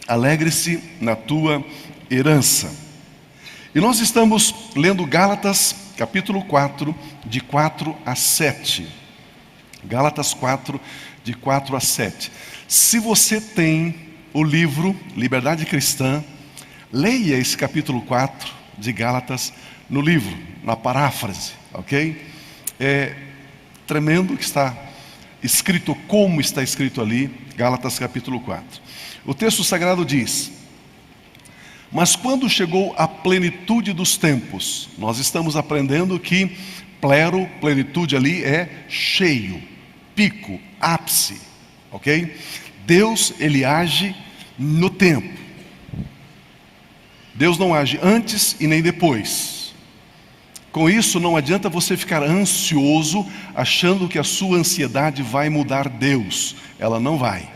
alegre-se na tua herança. E nós estamos lendo Gálatas, capítulo 4, de 4 a 7. Gálatas 4, de 4 a 7. Se você tem o livro Liberdade Cristã, leia esse capítulo 4 de Gálatas no livro, na paráfrase, ok? É tremendo que está escrito como está escrito ali, Gálatas capítulo 4. O texto sagrado diz: mas quando chegou a plenitude dos tempos, nós estamos aprendendo que plero, plenitude ali é cheio, pico, ápice, ok? Deus, ele age no tempo. Deus não age antes e nem depois. Com isso, não adianta você ficar ansioso, achando que a sua ansiedade vai mudar Deus. Ela não vai.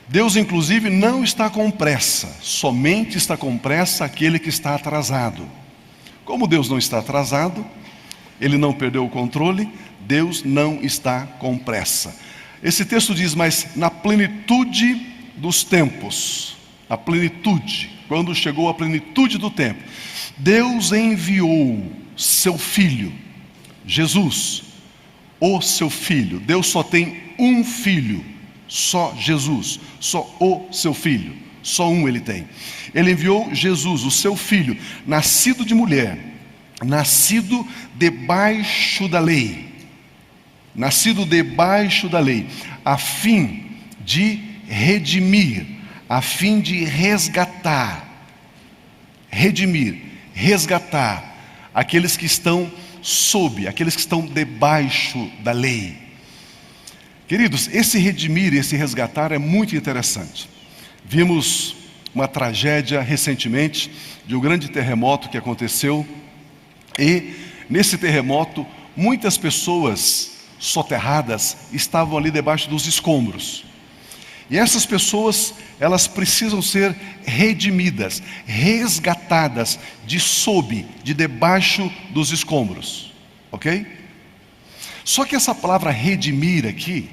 Deus, inclusive, não está com pressa. Somente está com pressa aquele que está atrasado. Como Deus não está atrasado, Ele não perdeu o controle, Deus não está com pressa. Esse texto diz: mas na plenitude dos tempos, a plenitude, quando chegou a plenitude do tempo, Deus enviou seu Filho, Jesus, o seu Filho. Deus só tem um Filho, só Jesus, só o seu Filho, só um ele tem. Ele enviou Jesus, o seu Filho, nascido de mulher, nascido debaixo da lei, a fim de redimir, a fim de resgatar, aqueles que estão aqueles que estão debaixo da lei. Queridos, esse redimir e esse resgatar é muito interessante. Vimos uma tragédia recentemente de um grande terremoto que aconteceu, e nesse terremoto muitas pessoas soterradas estavam ali debaixo dos escombros. E essas pessoas, elas precisam ser redimidas, resgatadas de debaixo dos escombros, ok? Só que essa palavra redimir aqui,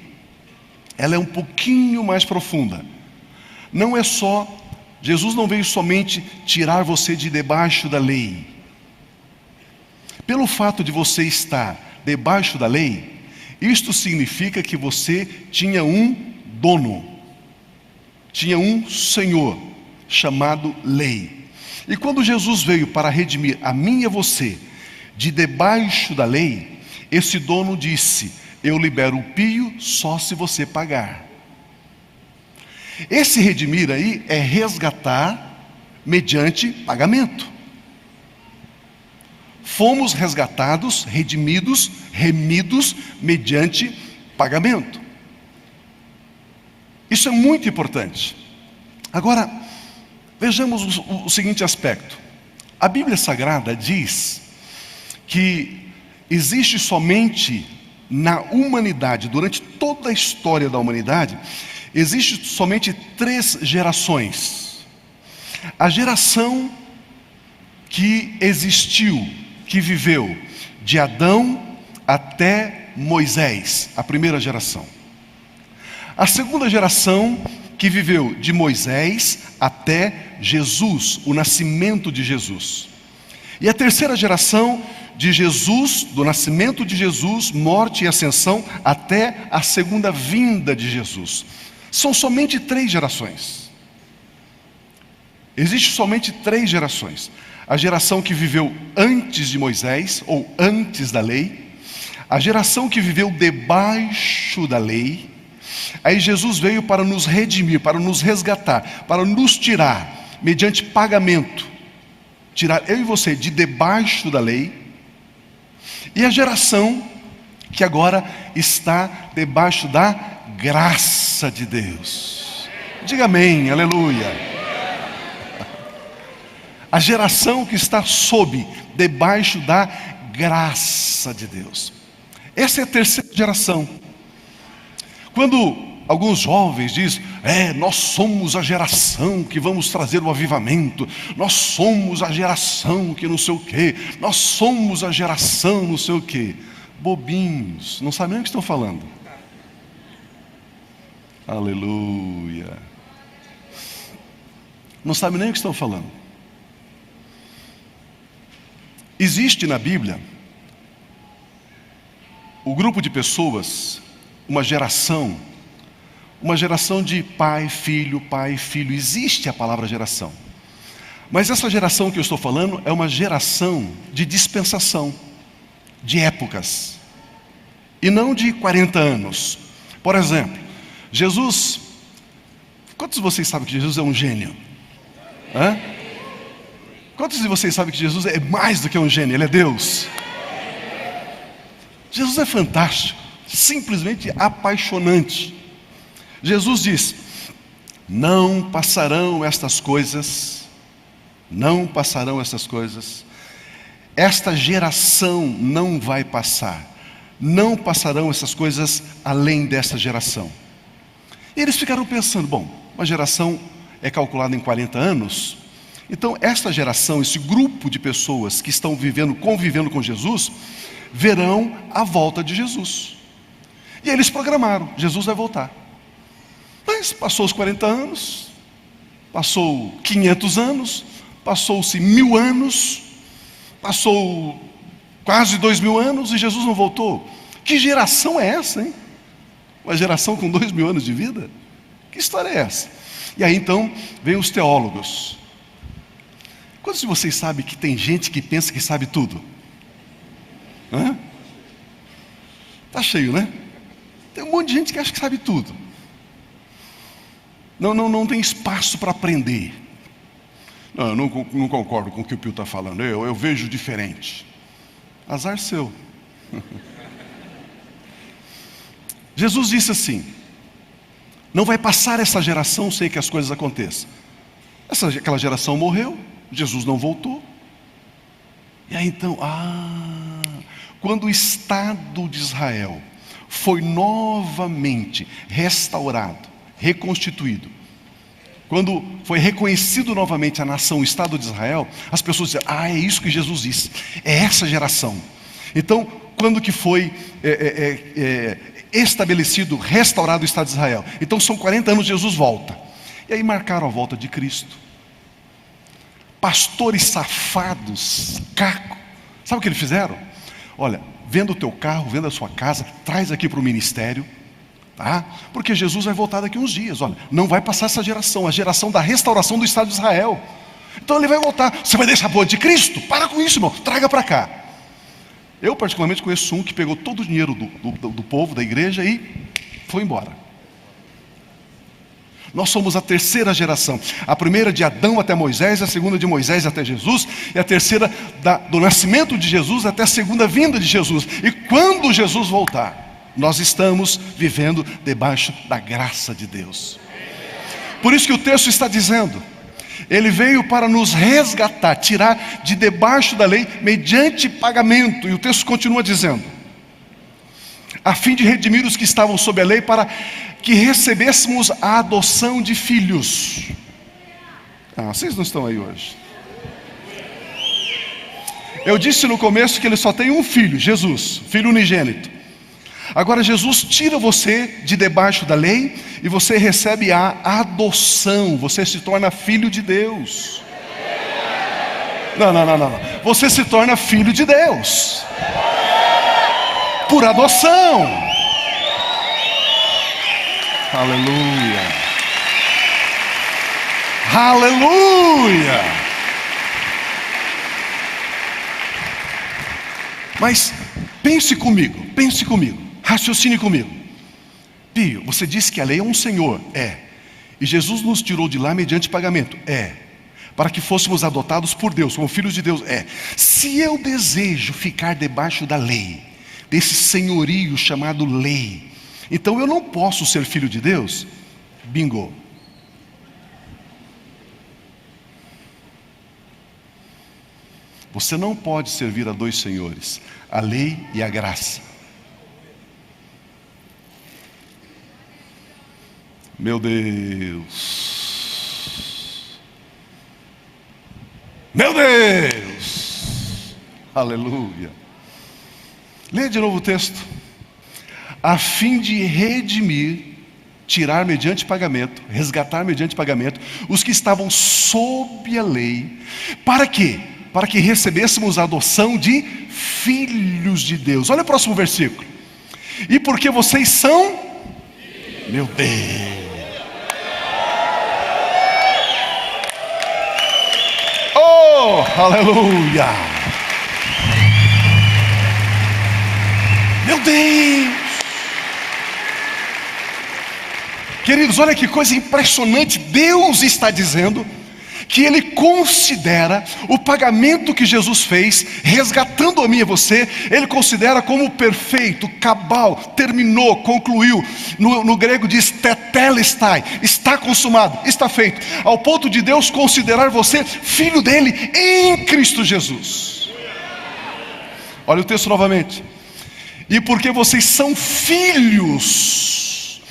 ela é um pouquinho mais profunda. Não é só, Jesus não veio somente tirar você de debaixo da lei. Pelo fato de você estar debaixo da lei, isto significa que você tinha um dono, tinha um Senhor, chamado lei. E quando Jesus veio para redimir a mim e a você de debaixo da lei, esse dono disse: eu libero o pio só se você pagar. Esse redimir aí é resgatar mediante pagamento. Fomos resgatados, redimidos, remidos mediante pagamento. Isso é muito importante. Agora, vejamos o seguinte aspecto. A Bíblia Sagrada diz que existe somente na humanidade, durante toda a história da humanidade, existe somente 3 gerações. A geração que existiu, que viveu de Adão até Moisés, a primeira geração. A segunda geração que viveu de Moisés até Jesus, o nascimento de Jesus. E a terceira geração de Jesus, do nascimento de Jesus, morte e ascensão, até a segunda vinda de Jesus. São somente 3 gerações. Existem somente 3 gerações. A geração que viveu antes de Moisés, ou antes da lei. A geração que viveu debaixo da lei. Aí Jesus veio para nos redimir, para nos resgatar, para nos tirar, mediante pagamento, tirar eu e você de debaixo da lei. E a geração que agora está debaixo da graça de Deus. Diga amém, aleluia. A geração que está debaixo da graça de Deus. Essa é a terceira geração. Quando alguns jovens dizem: nós somos a geração que vamos trazer o avivamento, nós somos a geração que não sei o quê, nós somos a geração não sei o quê. Bobinhos, não sabem nem o que estão falando. Aleluia. não sabem nem o que estão falando. Existe na Bíblia o grupo de pessoas, uma geração de pai, filho, existe a palavra geração. Mas essa geração que eu estou falando é uma geração de dispensação, de épocas, e não de 40 anos. Por exemplo, Jesus, quantos de vocês sabem que Jesus é um gênio? Hã? Quantos de vocês sabem que Jesus é mais do que um gênio? Ele é Deus. Jesus é fantástico, simplesmente apaixonante. Jesus diz: não passarão estas coisas, esta geração não vai passar, não passarão essas coisas além dessa geração. E eles ficaram pensando, bom, uma geração é calculada em 40 anos, então esta geração, esse grupo de pessoas que estão convivendo com Jesus, verão a volta de Jesus. E eles programaram, Jesus vai voltar. Mas passou os 40 anos, passou 500 anos, passou-se 1000 anos, passou quase 2000 anos e Jesus não voltou. Que geração é essa, hein? Uma geração com 2000 anos de vida? Que história é essa? E aí então, vem os teólogos. Quantos de vocês sabem que tem gente que pensa que sabe tudo? Hã? Tá cheio, né? Tem um monte de gente que acha que sabe tudo. Não tem espaço para aprender. Não, eu não concordo com o que o Pio está falando. Eu vejo diferente. Azar seu. Jesus disse assim: não vai passar essa geração sem que as coisas aconteçam. Aquela geração morreu, Jesus não voltou. E aí então, quando o Estado de Israel foi novamente restaurado, reconstituído, quando foi reconhecido novamente a nação, o Estado de Israel, as pessoas diziam: é isso que Jesus disse, é essa geração. Então, quando que foi estabelecido, restaurado o Estado de Israel? Então são 40 anos, Jesus volta. E aí marcaram a volta de Cristo. Pastores safados, caco, sabe o que eles fizeram? Olha, venda o teu carro, venda a sua casa, traz aqui para o ministério, tá? Porque Jesus vai voltar daqui uns dias. Olha, não vai passar essa geração, a geração da restauração do Estado de Israel. Então ele vai voltar. Você vai deixar a de Cristo? Para com isso, irmão, traga para cá. Eu particularmente conheço um que pegou todo o dinheiro do povo, da igreja, e foi embora. Nós somos a terceira geração. A primeira de Adão até Moisés, a segunda de Moisés até Jesus, e a terceira do nascimento de Jesus até a segunda vinda de Jesus. E quando Jesus voltar, nós estamos vivendo debaixo da graça de Deus. Por isso que o texto está dizendo: Ele veio para nos resgatar, tirar de debaixo da lei, mediante pagamento. E o texto continua dizendo: a fim de redimir os que estavam sob a lei, para que recebêssemos a adoção de filhos. Vocês não estão aí hoje. Eu disse no começo que ele só tem um filho, Jesus, filho unigênito. Agora Jesus tira você de debaixo da lei e você recebe a adoção. Você se torna filho de Deus. Não. Você se torna filho de Deus por adoção. Aleluia. Aleluia. Mas pense comigo, raciocine comigo. Pio, você disse que a lei é um Senhor, e Jesus nos tirou de lá mediante pagamento, para que fôssemos adotados por Deus, como filhos de Deus, Se eu desejo ficar debaixo da lei, desse senhorio chamado lei, então eu não posso ser filho de Deus? Bingo. Você não pode servir a dois senhores, a lei e a graça. Meu Deus. Meu Deus. Aleluia. Leia de novo o texto. A fim de redimir tirar mediante pagamento, resgatar mediante pagamento, os que estavam sob a lei. Para quê? Para que recebêssemos a adoção de filhos de Deus. Olha o próximo versículo. E porque vocês são, meu Deus. Oh, aleluia. Meu Deus. Queridos, olha que coisa impressionante. Deus está dizendo que Ele considera o pagamento que Jesus fez, resgatando a mim e você, Ele considera como perfeito, cabal, terminou, concluiu. No grego diz tetelestai, está consumado, está feito, ao ponto de Deus considerar você filho dele em Cristo Jesus. Olha o texto novamente. E porque vocês são filhos,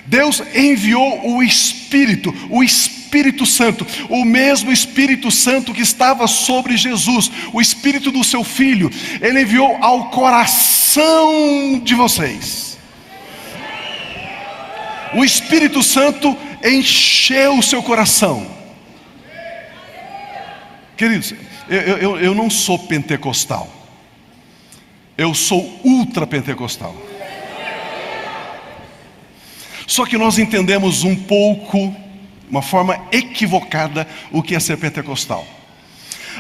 Deus enviou o Espírito Santo, o mesmo Espírito Santo que estava sobre Jesus, o Espírito do seu Filho, Ele enviou ao coração de vocês. O Espírito Santo encheu o seu coração. Queridos, eu não sou pentecostal, eu sou ultrapentecostal. Só que nós entendemos um pouco, uma forma equivocada, o que é ser pentecostal.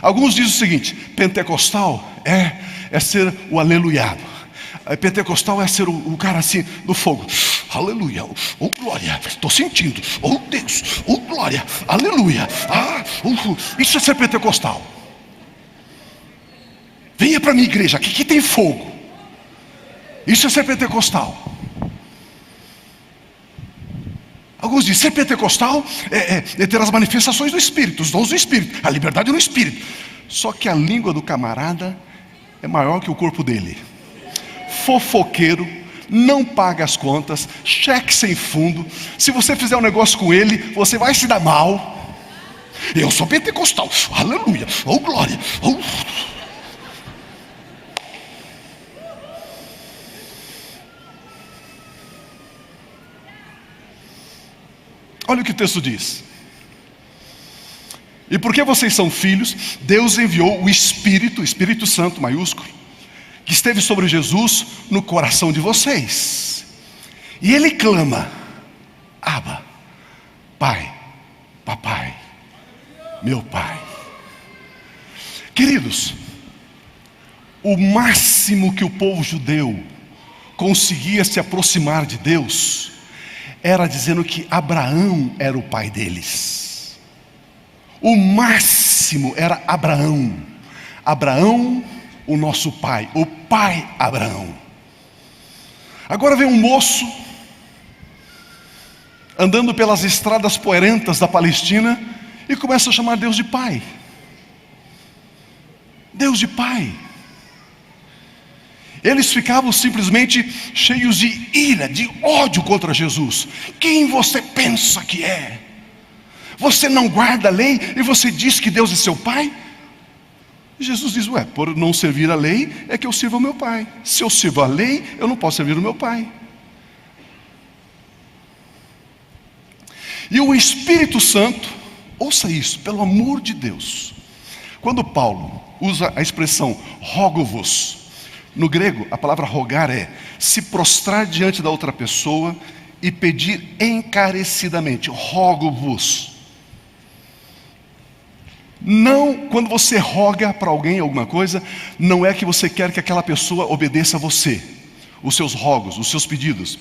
Alguns dizem o seguinte: pentecostal é ser o aleluiado. Pentecostal é ser o cara assim, do fogo. Aleluia, oh glória, estou sentindo, oh Deus, oh glória, aleluia. Isso é ser pentecostal. Venha para a minha igreja, aqui tem fogo. Isso é ser pentecostal. Alguns dizem, ser pentecostal é ter as manifestações do Espírito, os dons do Espírito, a liberdade no Espírito. Só que a língua do camarada é maior que o corpo dele. Fofoqueiro, não paga as contas, cheque sem fundo. Se você fizer um negócio com ele, você vai se dar mal. Eu sou pentecostal, aleluia, oh glória, oh. Olha o que o texto diz. E porque vocês são filhos, Deus enviou o Espírito Santo maiúsculo, que esteve sobre Jesus no coração de vocês. E Ele clama: Abba, Pai, Papai, meu Pai. Queridos, o máximo que o povo judeu conseguia se aproximar de Deus era dizendo que Abraão era o pai deles. O máximo era Abraão. Abraão, o nosso pai, o pai Abraão. Agora vem um moço andando pelas estradas poerentas da Palestina e começa a chamar Deus de pai. Deus de pai. Eles ficavam simplesmente cheios de ira, de ódio contra Jesus. Quem você pensa que é? Você não guarda a lei e você diz que Deus é seu pai? E Jesus diz: por não servir a lei é que eu sirvo ao meu pai. Se eu sirvo a lei, eu não posso servir o meu pai. E o Espírito Santo, ouça isso, pelo amor de Deus. Quando Paulo usa a expressão rogo-vos, no grego, a palavra rogar é se prostrar diante da outra pessoa e pedir encarecidamente. Rogo-vos. Não, quando você roga para alguém alguma coisa, não é que você quer que aquela pessoa obedeça a você, os seus rogos, os seus pedidos.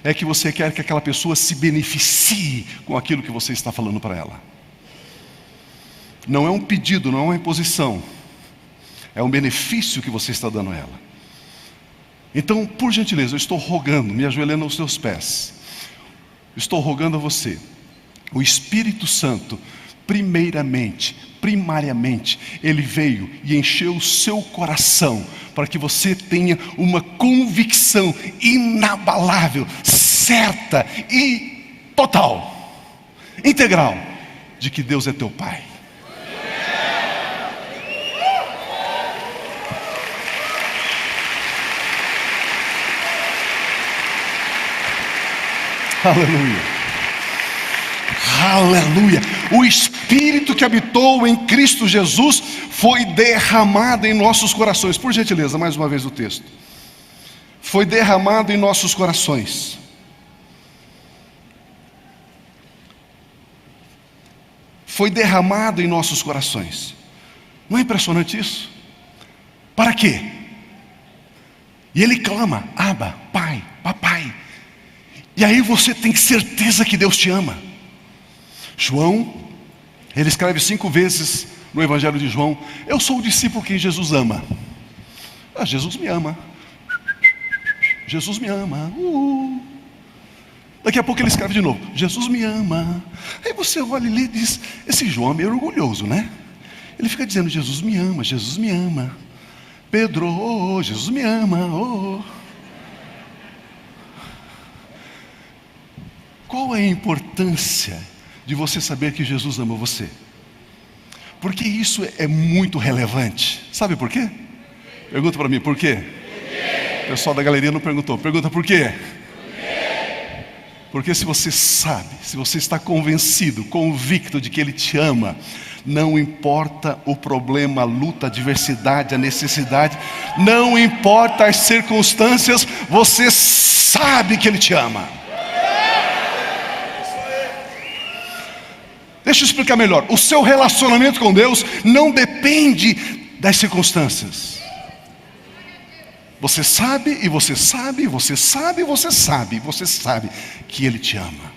É que você quer que aquela pessoa se beneficie com aquilo que você está falando para ela. Não é um pedido, não é uma imposição. É um benefício que você está dando a ela. Então, por gentileza, eu estou rogando, me ajoelhando aos seus pés. Estou rogando a você, o Espírito Santo, primariamente, Ele veio e encheu o seu coração, para que você tenha uma convicção inabalável, certa e total, integral, de que Deus é teu Pai. Aleluia. Aleluia. O Espírito que habitou em Cristo Jesus foi derramado em nossos corações. Por gentileza, mais uma vez o texto. Foi derramado em nossos corações. Foi derramado em nossos corações. Não é impressionante isso? Para quê? E ele clama: Abba, Pai, Papai. E aí você tem certeza que Deus te ama. João, ele escreve 5 vezes no Evangelho de João: eu sou o discípulo que Jesus ama. Jesus me ama. Jesus me ama. Daqui a pouco ele escreve de novo: Jesus me ama. Aí você olha e lê e diz: esse João é meio orgulhoso, né? Ele fica dizendo: Jesus me ama, Jesus me ama. Pedro, oh, Jesus me ama, oh. Qual é a importância de você saber que Jesus ama você? Porque isso é muito relevante. Sabe por quê? Pergunta para mim, por quê? O pessoal da galeria não perguntou. Pergunta por quê? Porque se você sabe, se você está convencido, convicto de que Ele te ama, não importa o problema, a luta, a adversidade, a necessidade, não importa as circunstâncias, você sabe que Ele te ama. Deixa eu explicar melhor. O seu relacionamento com Deus não depende das circunstâncias. Você sabe, e você sabe, e você sabe, e você sabe, e você sabe que Ele te ama.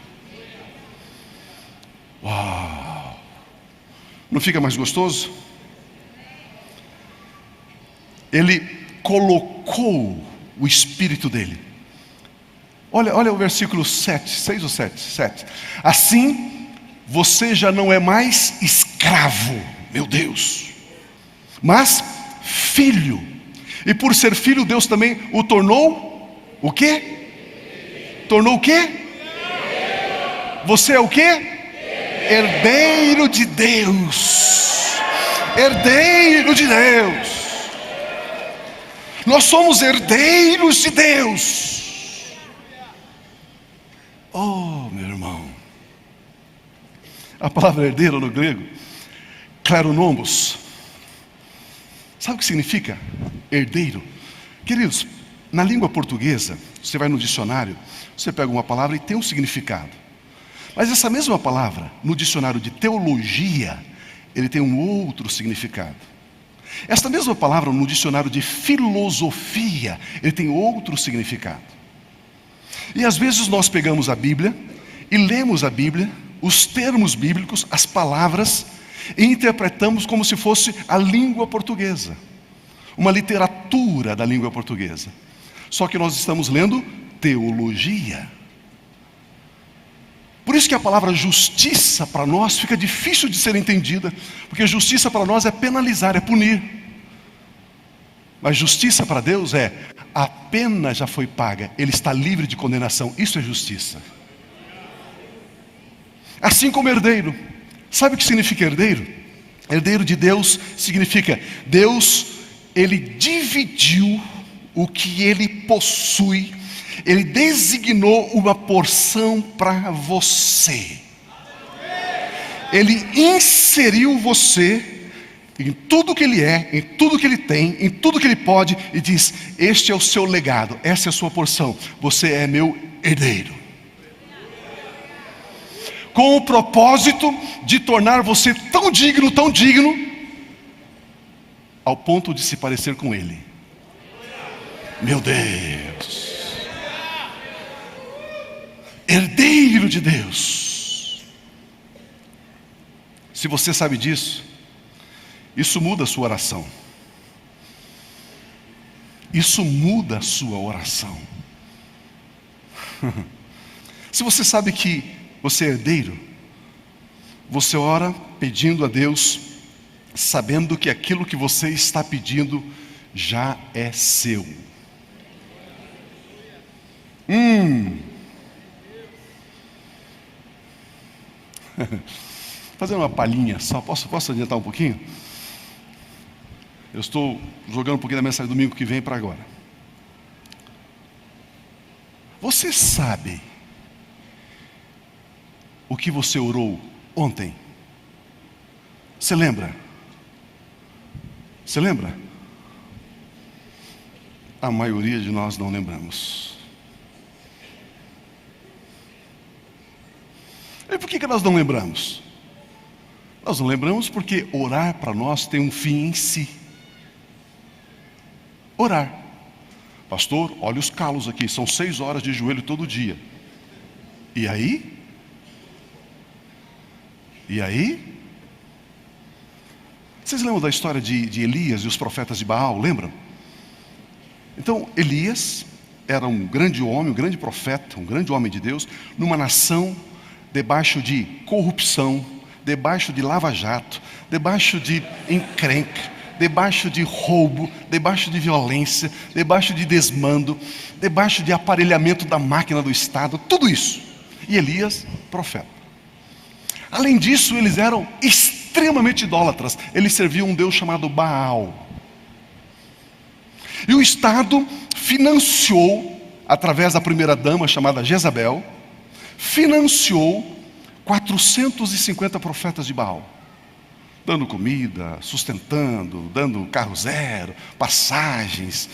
Uau! Não fica mais gostoso? Ele colocou o Espírito dele. Olha o versículo 7, 6 ou 7. Assim, você já não é mais escravo, meu Deus, mas filho. E por ser filho, Deus também o tornou o quê? Tornou o quê? Você é o quê? Herdeiro de Deus. Herdeiro de Deus. Nós somos herdeiros de Deus. Oh, meu irmão. A palavra herdeiro no grego, kleronomos. Sabe o que significa herdeiro? Queridos, na língua portuguesa, você vai no dicionário, você pega uma palavra e tem um significado. Mas essa mesma palavra, no dicionário de teologia, ele tem um outro significado. Esta mesma palavra, no dicionário de filosofia, ele tem outro significado. E às vezes nós pegamos a Bíblia e lemos a Bíblia, os termos bíblicos, as palavras, e interpretamos como se fosse a língua portuguesa, uma literatura da língua portuguesa. Só que nós estamos lendo teologia. Por isso que a palavra justiça para nós fica difícil de ser entendida, porque justiça para nós é penalizar, é punir. Mas justiça para Deus é: a pena já foi paga, Ele está livre de condenação. Isso é justiça. Assim como herdeiro. Sabe o que significa herdeiro? Herdeiro de Deus significa Deus, Ele dividiu o que Ele possui. Ele designou uma porção para você. Ele inseriu você em tudo que Ele é, em tudo que Ele tem, em tudo que Ele pode, e diz: este é o seu legado, essa é a sua porção, você é meu herdeiro. Com o propósito de tornar você tão digno, ao ponto de se parecer com Ele. Meu Deus! Herdeiro de Deus. Se você sabe disso, isso muda a sua oração. Isso muda a sua oração. Se você sabe que você é herdeiro, você ora pedindo a Deus, sabendo que aquilo que você está pedindo já é seu. Fazendo uma palhinha só, posso adiantar um pouquinho? Eu estou jogando um pouquinho da mensagem do domingo que vem para agora. Você sabe que você orou ontem? Você lembra? Você lembra? A maioria de nós não lembramos. E por que nós não lembramos? Nós não lembramos porque orar para nós tem um fim em si. Orar. Pastor, olha os calos aqui, são 6 horas de joelho todo dia. E aí? E aí? Vocês lembram da história de Elias e os profetas de Baal, lembram? Então, Elias era um grande homem, um grande profeta, um grande homem de Deus, numa nação debaixo de corrupção, debaixo de lava-jato, debaixo de encrenca, debaixo de roubo, debaixo de violência, debaixo de desmando, debaixo de aparelhamento da máquina do Estado, tudo isso. E Elias, profeta. Além disso, eles eram extremamente idólatras. Eles serviam um Deus chamado Baal. E o Estado financiou, através da primeira dama chamada Jezabel, financiou 450 profetas de Baal, dando comida, sustentando, dando carro zero, passagens,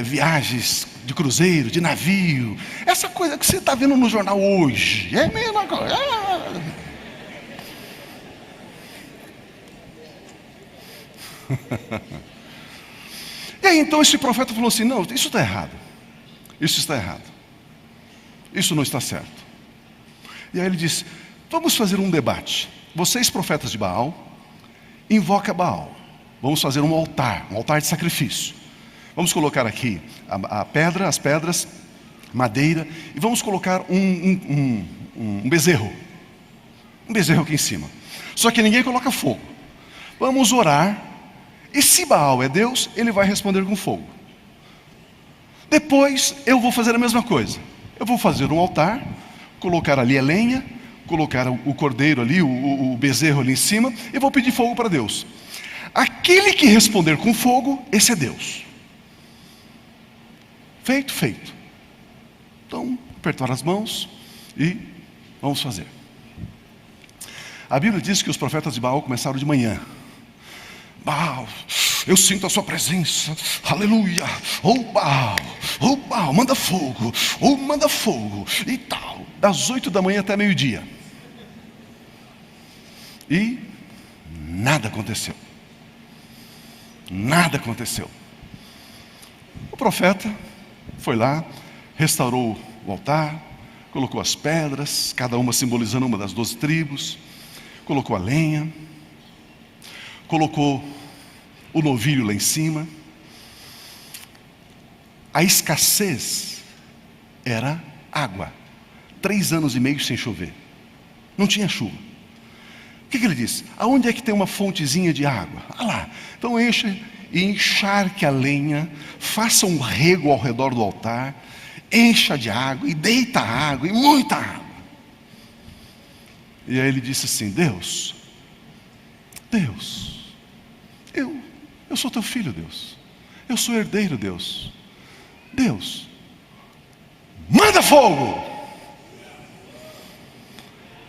viagens de cruzeiro, de navio, essa coisa que você está vendo no jornal hoje, é a mesma coisa. E aí então esse profeta falou assim: não, isso está errado, isso está errado, isso não está certo. E aí ele disse: vamos fazer um debate. Vocês, profetas de Baal, invoca Baal. Vamos fazer um altar de sacrifício. Vamos colocar aqui as pedras, madeira, e vamos colocar um bezerro. Um bezerro aqui em cima. Só que ninguém coloca fogo. Vamos orar, e se Baal é Deus, ele vai responder com fogo. Depois eu vou fazer a mesma coisa. Eu vou fazer um altar, colocar ali a lenha, colocar o cordeiro ali, o bezerro ali em cima, e vou pedir fogo para Deus. Aquele que responder com fogo, esse é Deus. Feito, feito. Então, apertar as mãos e vamos fazer. A Bíblia diz que os profetas de Baal começaram de manhã. Baal, eu sinto a sua presença, aleluia, Baal, manda fogo, manda fogo, e tal, das 8 da manhã até meio-dia. E nada aconteceu. Nada aconteceu. O profeta foi lá, restaurou o altar, colocou as pedras, cada uma simbolizando uma das 12 tribos, colocou a lenha, colocou o novilho lá em cima. A escassez era água. 3 anos e meio sem chover. Não tinha chuva. O que ele disse? Aonde é que tem uma fontezinha de água? Ah lá. Então encha e encharque a lenha, faça um rego ao redor do altar, encha de água e deita água, e muita água. E aí ele disse assim: Deus, eu sou teu filho, Deus. Eu sou herdeiro, Deus. Deus, manda fogo!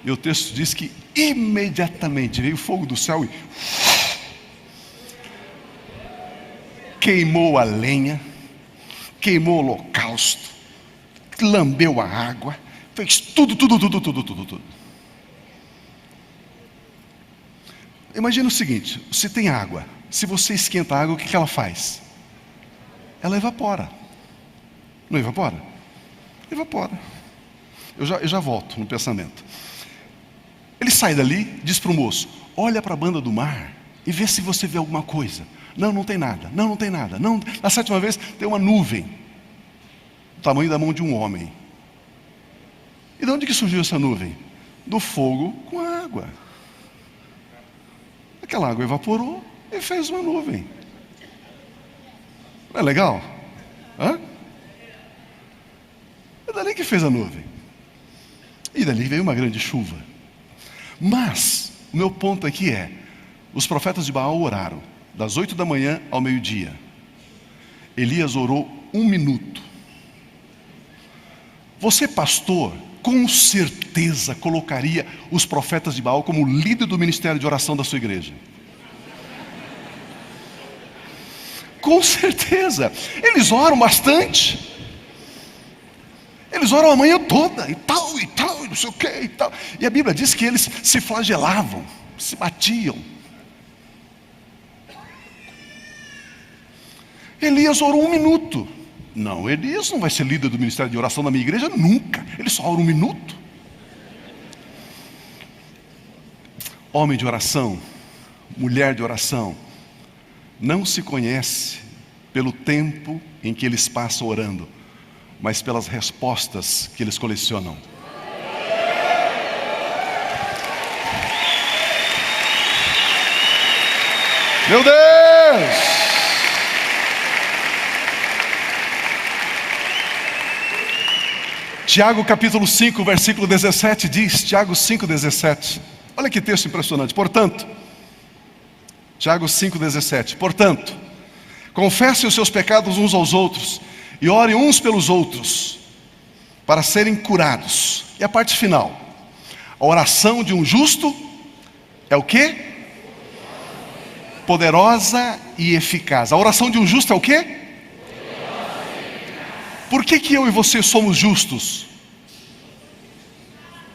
E o texto diz que imediatamente veio fogo do céu e queimou a lenha, queimou o holocausto, lambeu a água, fez tudo. Imagina o seguinte: se tem água, se você esquenta a água, o que ela faz? Ela evapora. Não evapora? Evapora. Eu já volto no pensamento. Ele sai dali, diz para o moço: olha para a banda do mar e vê se você vê alguma coisa. Não tem nada. Não tem nada. Não. Na 7ª vez tem uma nuvem, do tamanho da mão de um homem. E de onde que surgiu essa nuvem? Do fogo com a água. Aquela água evaporou e fez uma nuvem. Não é legal? Hã? É dali que fez a nuvem. E dali veio uma grande chuva. Mas o meu ponto aqui é: os profetas de Baal oraram das 8 da manhã ao meio-dia. Elias orou 1 minuto. Você, pastor, com certeza colocaria os profetas de Baal como líder do ministério de oração da sua igreja. Com certeza. Eles oram bastante. Eles oram a manhã toda, e tal, e não sei o que, e tal. E a Bíblia diz que eles se flagelavam, se batiam. Elias orou 1 minuto. Não, Elias não vai ser líder do ministério de oração da minha igreja nunca. Ele só ora 1 minuto. Homem de oração, mulher de oração, não se conhece pelo tempo em que eles passam orando, mas pelas respostas que eles colecionam. Meu Deus! Tiago capítulo 5, versículo 17 diz, Tiago 5, 17. Olha que texto impressionante. Portanto, Tiago 5, 17. Portanto, confessem os seus pecados uns aos outros e orem uns pelos outros para serem curados. E a parte final. A oração de um justo é o quê? Poderosa e eficaz. A oração de um justo é o quê? Por que eu e você somos justos?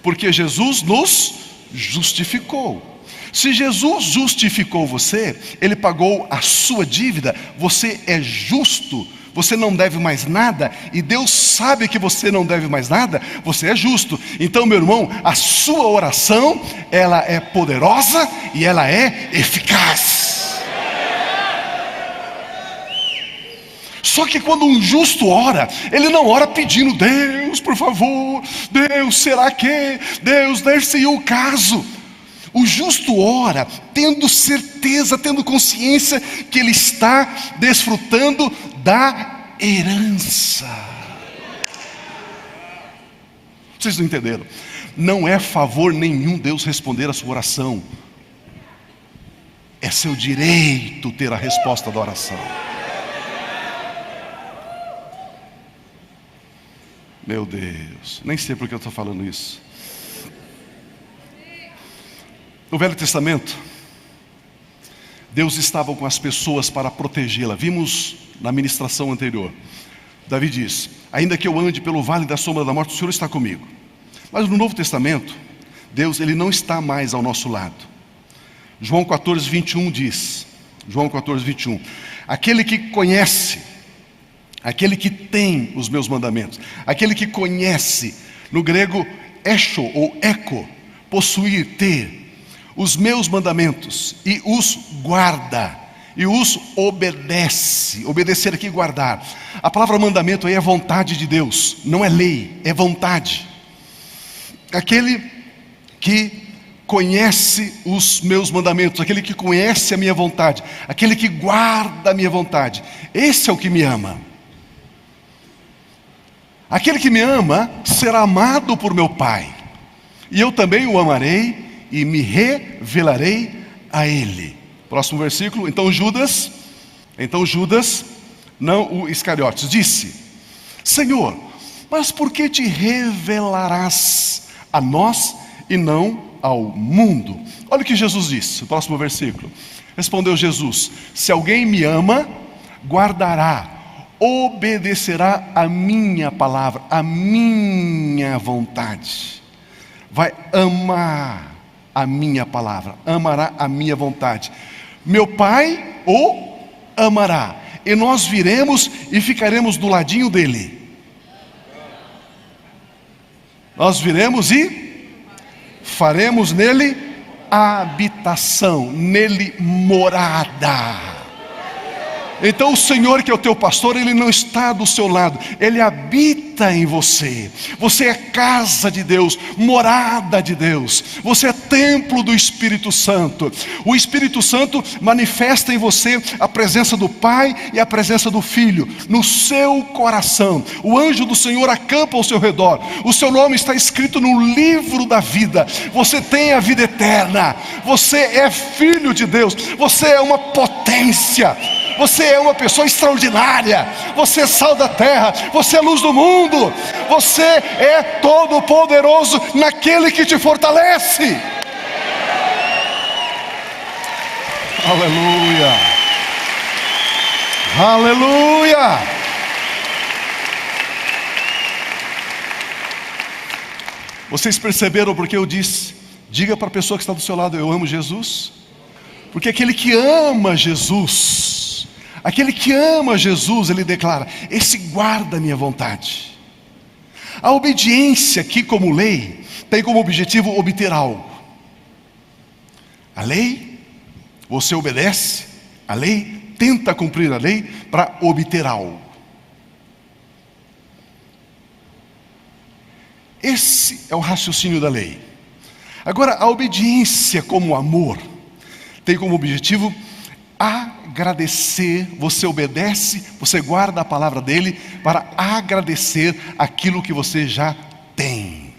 Porque Jesus nos justificou. Se Jesus justificou você, Ele pagou a sua dívida, você é justo, você não deve mais nada, e Deus sabe que você não deve mais nada, você é justo. Então, meu irmão, a sua oração, ela é poderosa e ela é eficaz. Só que quando um justo ora, ele não ora pedindo, Deus, por favor, Deus, será que, Deus, deve-se o caso. O justo ora tendo certeza, tendo consciência que ele está desfrutando da herança. Vocês não entenderam? Não é favor nenhum Deus responder a sua oração. É seu direito ter a resposta da oração. Meu Deus, nem sei por que eu estou falando isso. No Velho Testamento, Deus estava com as pessoas para protegê-la. Vimos na ministração anterior. Davi diz, ainda que eu ande pelo vale da sombra da morte, o Senhor está comigo. Mas no Novo Testamento, Deus ele não está mais ao nosso lado. João 14, 21 diz, João 14, 21, aquele que conhece, aquele que tem os meus mandamentos, aquele que conhece, no grego, echo ou eco, possuir, ter, os meus mandamentos, e os guarda, e os obedece. Obedecer aqui, guardar. A palavra mandamento aí é vontade de Deus, não é lei, é vontade. Aquele que conhece os meus mandamentos, aquele que conhece a minha vontade, aquele que guarda a minha vontade, esse é o que me ama. Aquele que me ama será amado por meu Pai, e eu também o amarei e me revelarei a ele. Próximo versículo. Então Judas, não o Iscariotes, disse, Senhor, mas por que te revelarás a nós e não ao mundo? Olha o que Jesus disse, o próximo versículo. Respondeu Jesus, se alguém me ama, guardará, obedecerá a minha palavra, a minha vontade. Vai amar a minha palavra, amará a minha vontade. Meu Pai o amará, e nós viremos e ficaremos do ladinho dele. Nós viremos e faremos nele habitação, nele morada. Então o Senhor, que é o teu pastor, Ele não está do seu lado, Ele habita em você. Você é casa de Deus, morada de Deus. Você é templo do Espírito Santo. O Espírito Santo manifesta em você a presença do Pai e a presença do Filho no seu coração. O anjo do Senhor acampa ao seu redor. O seu nome está escrito no livro da vida. Você tem a vida eterna. Você é filho de Deus. Você é uma potência. Você é uma pessoa extraordinária. Você é sal da terra. Você é luz do mundo. Você é todo poderoso naquele que te fortalece. Aleluia. Aleluia. Vocês perceberam porque eu disse: diga para a pessoa que está do seu lado, eu amo Jesus? Porque aquele que ama Jesus, ele declara: esse guarda a minha vontade. A obediência aqui como lei tem como objetivo obter algo. A lei, você obedece a lei, tenta cumprir a lei para obter algo. Esse é o raciocínio da lei. Agora, a obediência como amor tem como objetivo agradecer. Você obedece, você guarda a palavra dele para agradecer aquilo que você já tem.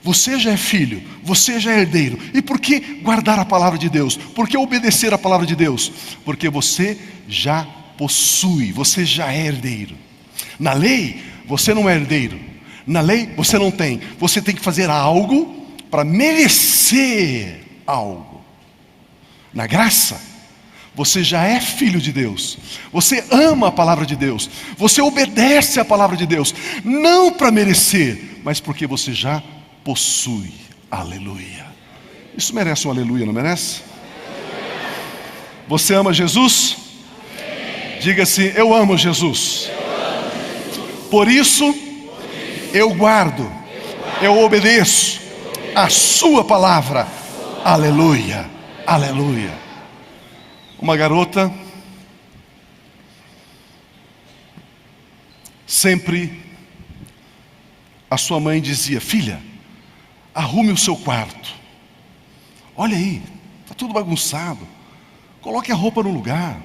Você já é filho, você já é herdeiro. E por que guardar a palavra de Deus? Por que obedecer a palavra de Deus? Porque você já possui, você já é herdeiro. Na lei, você não é herdeiro. Na lei, você não tem. Você tem que fazer algo para merecer algo. Na graça, você já é filho de Deus. Você ama a palavra de Deus. Você obedece a palavra de Deus. Não para merecer, mas porque você já possui. Aleluia. Isso merece um aleluia, não merece? Você ama Jesus? Diga assim: eu amo Jesus. Por isso eu guardo, eu obedeço a sua palavra. Aleluia, aleluia. Uma garota sempre a sua mãe dizia: filha, arrume o seu quarto. Olha aí, está tudo bagunçado. Coloque a roupa no lugar.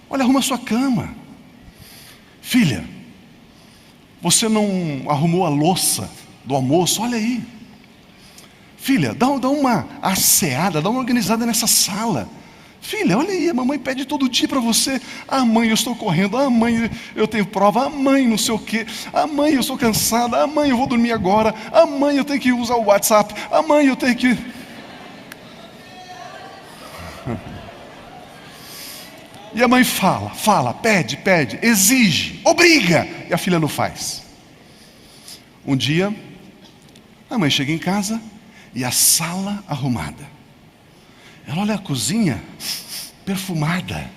Olha, arruma a sua cama. Filha, você não arrumou a louça do almoço? Olha aí. Filha, dá uma asseada, dá uma organizada nessa sala. Filha, olha aí, a mamãe pede todo dia para você. Ah, mãe, eu estou correndo. Ah, mãe, eu tenho prova. Ah, mãe, não sei o quê. Ah, mãe, eu estou cansada. Ah, mãe, eu vou dormir agora. Ah, mãe, eu tenho que usar o WhatsApp. Ah, mãe, eu tenho que... E a mãe fala, pede, exige, obriga. E a filha não faz. Um dia, a mãe chega em casa e a sala arrumada. Ela olha a cozinha perfumada.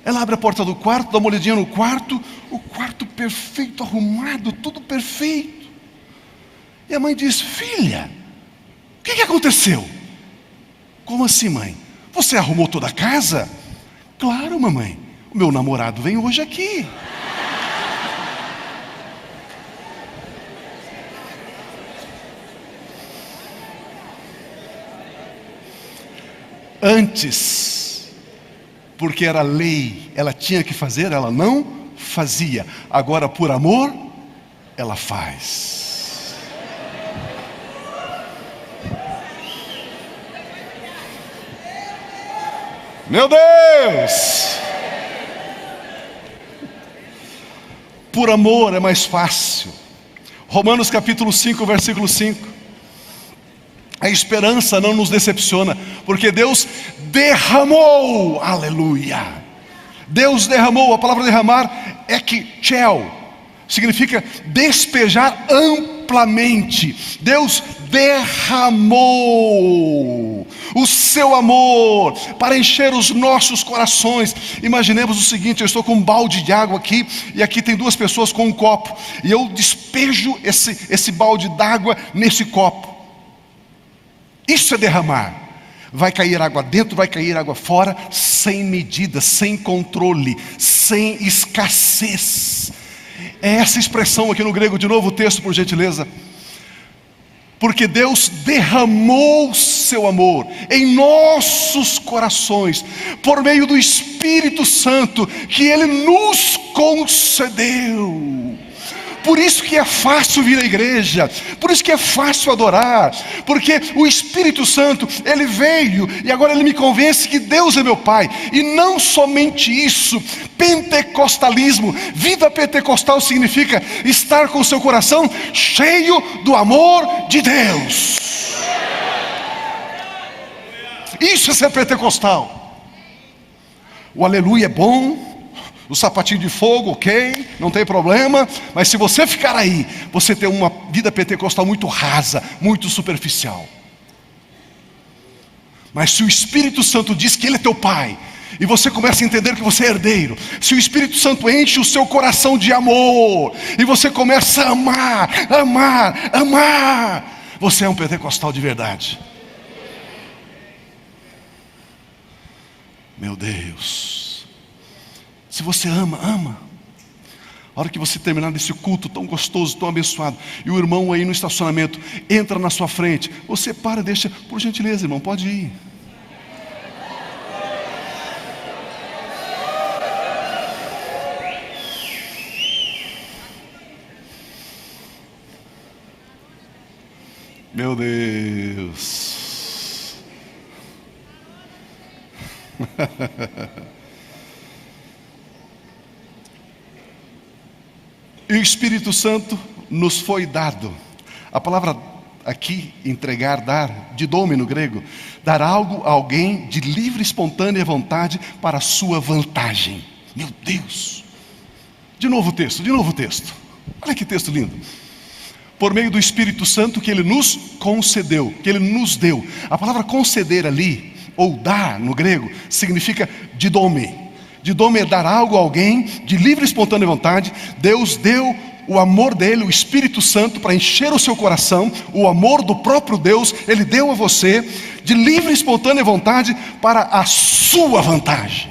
Ela abre a porta do quarto, dá uma olhadinha no quarto. O quarto perfeito, arrumado, tudo perfeito. E a mãe diz: filha, o que aconteceu? Como assim, mãe? Você arrumou toda a casa? Claro, mamãe, o meu namorado vem hoje aqui. Antes, porque era lei, ela tinha que fazer, ela não fazia. Agora, por amor, ela faz. Meu Deus! Por amor é mais fácil. Romanos capítulo 5, versículo 5. A esperança não nos decepciona, porque Deus derramou, aleluia. Deus derramou, a palavra derramar é ekchel, significa despejar amplamente. Deus derramou o seu amor para encher os nossos corações. Imaginemos o seguinte: eu estou com um balde de água aqui, e aqui tem duas pessoas com um copo, e eu despejo esse balde d'água nesse copo. Isso é derramar. Vai cair água dentro, vai cair água fora, sem medida, sem controle, sem escassez. É essa expressão aqui no grego. De novo o texto, por gentileza. Porque Deus derramou seu amor em nossos corações, por meio do Espírito Santo, que Ele nos concedeu. Por isso que é fácil vir à igreja, por isso que é fácil adorar, porque o Espírito Santo, ele veio e agora ele me convence que Deus é meu Pai. E não somente isso, pentecostalismo, vida pentecostal significa estar com o seu coração cheio do amor de Deus. Isso é ser pentecostal. O aleluia é bom, o sapatinho de fogo, ok, não tem problema, mas se você ficar aí, você tem uma vida pentecostal muito rasa, muito superficial. Mas se o Espírito Santo diz que Ele é teu Pai, e você começa a entender que você é herdeiro, se o Espírito Santo enche o seu coração de amor, e você começa a amar, amar, amar, você é um pentecostal de verdade. Meu Deus. Se você ama, ama. A hora que você terminar desse culto tão gostoso, tão abençoado, e o irmão aí no estacionamento entra na sua frente, você para, deixa, por gentileza, irmão, pode ir. Meu Deus. E o Espírito Santo nos foi dado. A palavra aqui, entregar, dar, didome no grego, dar algo a alguém de livre, espontânea vontade para a sua vantagem. Meu Deus! De novo o texto. Olha que texto lindo. Por meio do Espírito Santo que Ele nos concedeu, que Ele nos deu. A palavra conceder ali, ou dar no grego, significa didome. Didome é dar algo a alguém de livre e espontânea vontade. Deus deu o amor dele, o Espírito Santo, para encher o seu coração. O amor do próprio Deus, Ele deu a você de livre e espontânea vontade para a sua vantagem,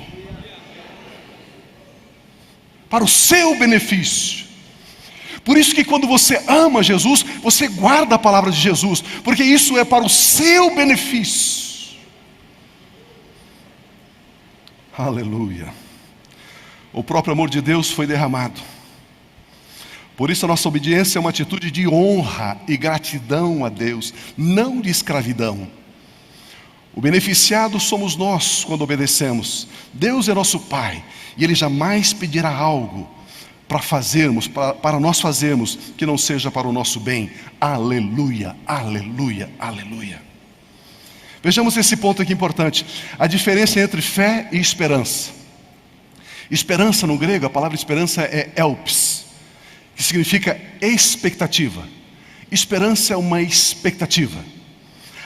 para o seu benefício. Por isso que quando você ama Jesus, você guarda a palavra de Jesus, porque isso é para o seu benefício. Aleluia. O próprio amor de Deus foi derramado. Por isso a nossa obediência é uma atitude de honra e gratidão a Deus, não de escravidão. O beneficiado somos nós quando obedecemos. Deus é nosso Pai, e Ele jamais pedirá algo para fazermos, para nós fazermos, que não seja para o nosso bem. Aleluia, aleluia, aleluia. Vejamos esse ponto aqui importante. A diferença entre fé e esperança. Esperança no grego, a palavra esperança é elpis, que significa expectativa. Esperança é uma expectativa.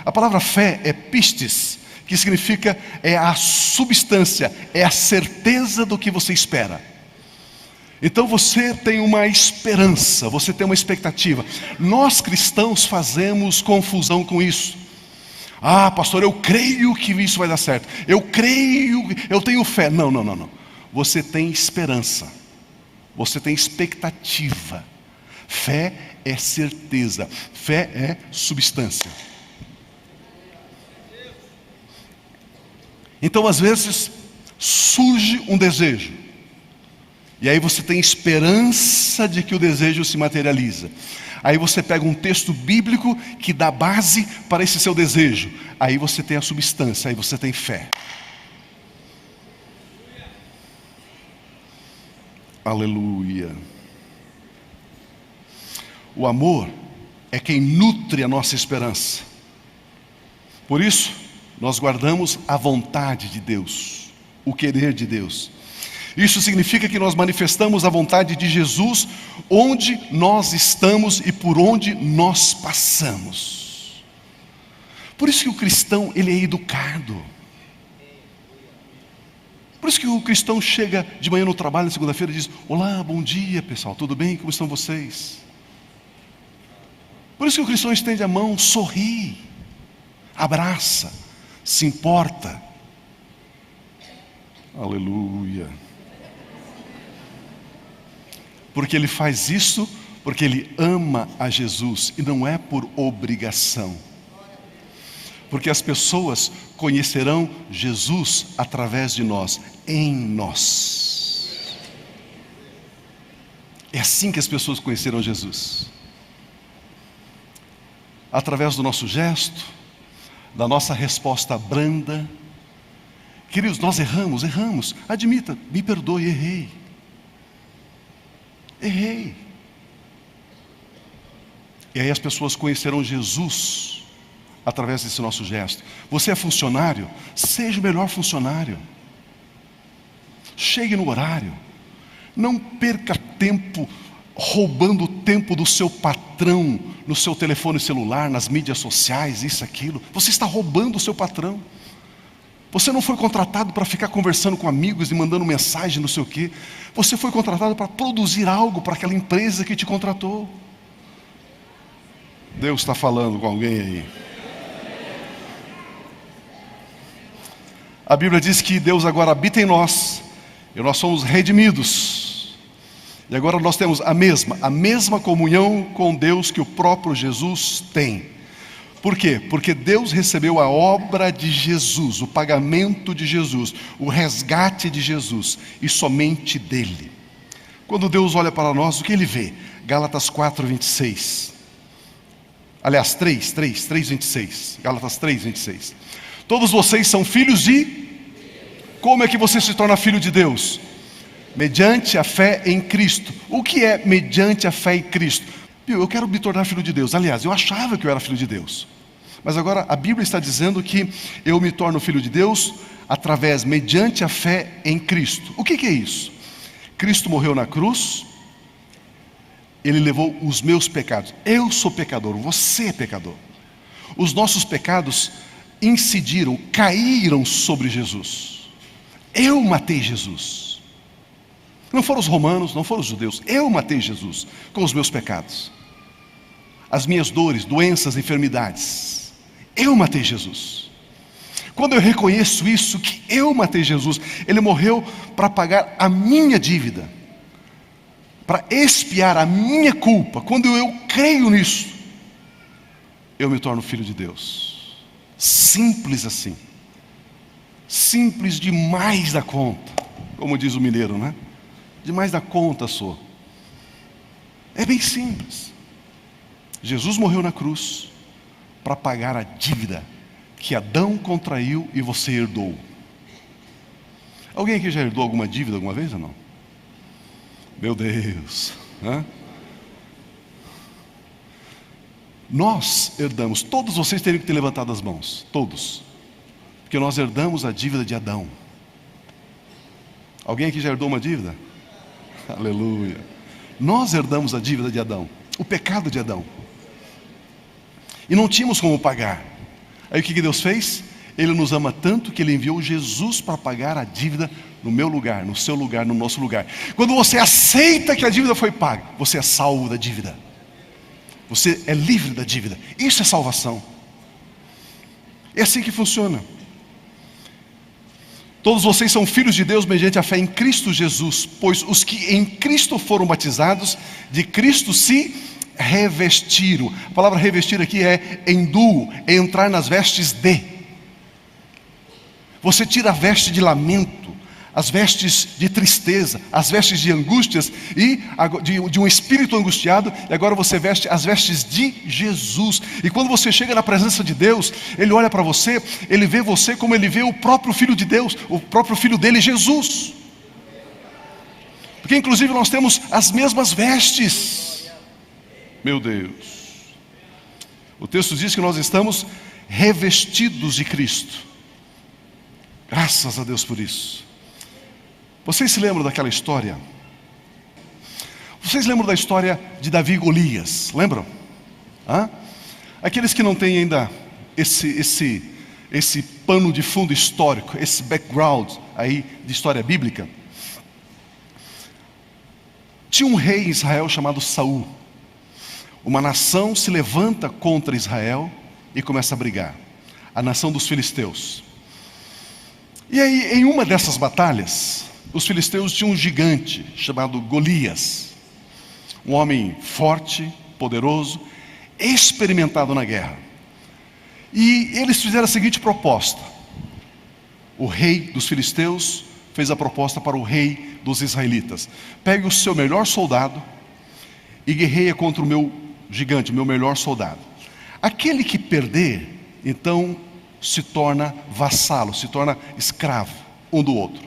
A palavra fé é pistis, que significa é a substância, é a certeza do que você espera. Então você tem uma esperança, você tem uma expectativa. Nós cristãos fazemos confusão com isso. Ah, pastor, eu creio que isso vai dar certo. Eu creio, eu tenho fé. Não. Você tem esperança. Você tem expectativa. Fé é certeza. Fé é substância. Então, às vezes, surge um desejo. E aí você tem esperança de que o desejo se materializa. Aí você pega um texto bíblico que dá base para esse seu desejo. Aí você tem a substância, aí você tem fé. Aleluia. O amor é quem nutre a nossa esperança. Por isso, nós guardamos a vontade de Deus, o querer de Deus. Isso significa que nós manifestamos a vontade de Jesus onde nós estamos e por onde nós passamos. Por isso que o cristão, ele é educado. Por isso que o cristão chega de manhã no trabalho, na segunda-feira, e diz: olá, bom dia pessoal, tudo bem? Como estão vocês? Por isso que o cristão estende a mão, sorri, abraça, se importa. Aleluia. Porque ele faz isso porque ele ama a Jesus e não é por obrigação. Porque as pessoas conhecerão Jesus através de nós, em nós. É assim que as pessoas conheceram Jesus. Através do nosso gesto, da nossa resposta branda. Queridos, nós erramos. Admita, me perdoe, errei. E aí as pessoas conhecerão Jesus através desse nosso gesto. Você é funcionário? Seja o melhor funcionário. Chegue no horário. Não perca tempo roubando o tempo do seu patrão no seu telefone celular, nas mídias sociais, isso, aquilo. Você está roubando o seu patrão. Você não foi contratado para ficar conversando com amigos e mandando mensagem, não sei o quê. Você foi contratado para produzir algo para aquela empresa que te contratou. Deus está falando com alguém aí. A Bíblia diz que Deus agora habita em nós, e nós somos redimidos. E agora nós temos a mesma comunhão com Deus que o próprio Jesus tem. Por quê? Porque Deus recebeu a obra de Jesus, o pagamento de Jesus, o resgate de Jesus, e somente dele. Quando Deus olha para nós, o que Ele vê? Gálatas 4:26. Aliás, 3:26. Gálatas 3:26. Todos vocês são filhos de... Como é que você se torna filho de Deus? Mediante a fé em Cristo. O que é mediante a fé em Cristo? Eu quero me tornar filho de Deus. Aliás, eu achava que eu era filho de Deus. Mas agora a Bíblia está dizendo que eu me torno filho de Deus mediante a fé em Cristo. O que é isso? Cristo morreu na cruz. Ele levou os meus pecados. Eu sou pecador, você é pecador. Os nossos pecados caíram sobre Jesus. Eu matei Jesus. Não foram os romanos, não foram os judeus. Eu matei Jesus com os meus pecados. As minhas dores, doenças, enfermidades. Eu matei Jesus. Quando eu reconheço isso, que eu matei Jesus, Ele morreu para pagar a minha dívida, para expiar a minha culpa. Quando eu creio nisso, eu me torno filho de Deus. Simples assim. Simples demais da conta, como diz o mineiro, né? Demais da conta sou. É bem simples. Jesus morreu na cruz para pagar a dívida que Adão contraiu e você herdou. Alguém aqui já herdou alguma dívida alguma vez ou não? Meu Deus, né? Nós herdamos, todos vocês teriam que ter levantado as mãos, todos, porque nós herdamos a dívida de Adão. Alguém aqui já herdou uma dívida? Aleluia. Nós herdamos a dívida de Adão, o pecado de Adão, e não tínhamos como pagar. Aí o que Deus fez? Ele nos ama tanto que Ele enviou Jesus para pagar a dívida no meu lugar, no seu lugar, no nosso lugar. Quando você aceita que a dívida foi paga, você é salvo da dívida. Você é livre da dívida. Isso é salvação. É assim que funciona. Todos vocês são filhos de Deus mediante a fé em Cristo Jesus, pois os que em Cristo foram batizados, de Cristo se revestiram. A palavra revestir aqui é enduo, é entrar nas vestes de. Você tira a veste de lamento, as vestes de tristeza, as vestes de angústias e de um espírito angustiado, e agora você veste as vestes de Jesus. E quando você chega na presença de Deus, Ele olha para você, Ele vê você como Ele vê o próprio Filho de Deus, o próprio Filho dele, Jesus. Porque inclusive nós temos as mesmas vestes. Meu Deus. O texto diz que nós estamos revestidos de Cristo. Graças a Deus por isso. Vocês se lembram daquela história? Vocês lembram da história de Davi e Golias? Lembram? Aqueles que não têm ainda esse pano de fundo histórico, esse background aí de história bíblica. Tinha um rei em Israel chamado Saul. Uma nação se levanta contra Israel e começa a brigar. A nação dos filisteus. E aí, em uma dessas batalhas, os filisteus tinham um gigante chamado Golias, um homem forte, poderoso, experimentado na guerra. E eles fizeram a seguinte proposta. O rei dos filisteus fez a proposta para o rei dos israelitas: pegue o seu melhor soldado, e guerreia contra o meu gigante, o meu melhor soldado. Aquele que perder, então se torna vassalo, se torna escravo um do outro.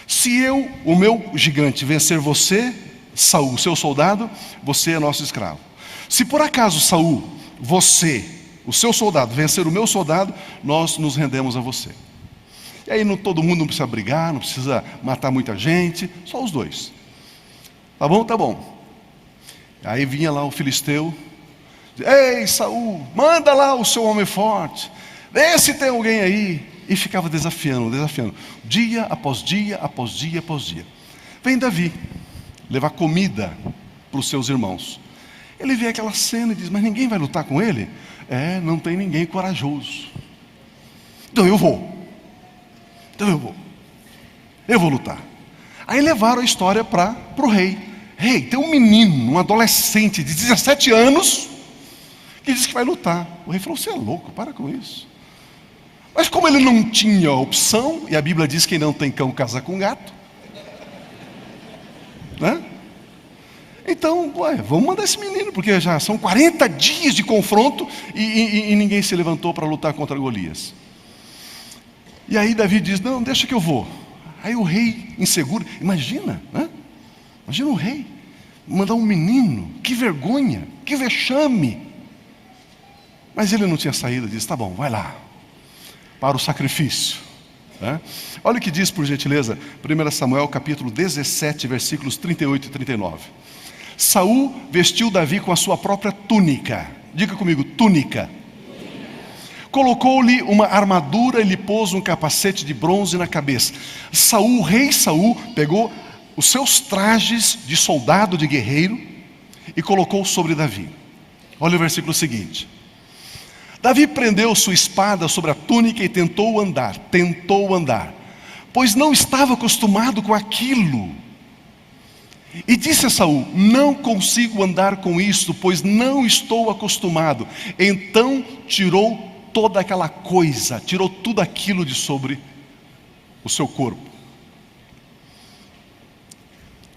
Se eu, o meu gigante, vencer você, Saul, seu soldado, você é nosso escravo. Se por acaso Saul, você, o seu soldado, vencer o meu soldado, nós nos rendemos a você. E aí todo mundo não precisa brigar, não precisa matar muita gente, só os dois. Tá bom? Tá bom. Aí vinha lá o filisteu, ei Saul, manda lá o seu homem forte, vê se tem alguém aí. E ficava desafiando, dia após dia, após dia, após dia. Vem Davi levar comida para os seus irmãos. Ele vê aquela cena e diz, mas ninguém vai lutar com ele? Não tem ninguém corajoso. Então eu vou lutar. Aí levaram a história para o rei. Rei, tem um menino, um adolescente de 17 anos, que diz que vai lutar. O rei falou, você é louco, para com isso. Mas como ele não tinha opção, e a Bíblia diz que quem não tem cão casa com gato, né? Então, vamos mandar esse menino, porque já são 40 dias de confronto e ninguém se levantou para lutar contra Golias. E aí Davi diz, não, deixa que eu vou. Aí o rei inseguro, imagina, né? Imagina o rei mandar um menino, que vergonha, que vexame. Mas ele não tinha saída, disse, tá bom, vai lá, para o sacrifício. Olha o que diz, por gentileza, 1 Samuel capítulo 17, versículos 38 e 39. Saul vestiu Davi com a sua própria túnica. Diga comigo, túnica. Colocou-lhe uma armadura e lhe pôs um capacete de bronze na cabeça. Saul, rei Saul, pegou os seus trajes de soldado, de guerreiro, e colocou sobre Davi. Olha o versículo seguinte. Davi prendeu sua espada sobre a túnica e tentou andar, pois não estava acostumado com aquilo. E disse a Saul, não consigo andar com isto, pois não estou acostumado. Então tirou toda aquela coisa, tirou tudo aquilo de sobre o seu corpo.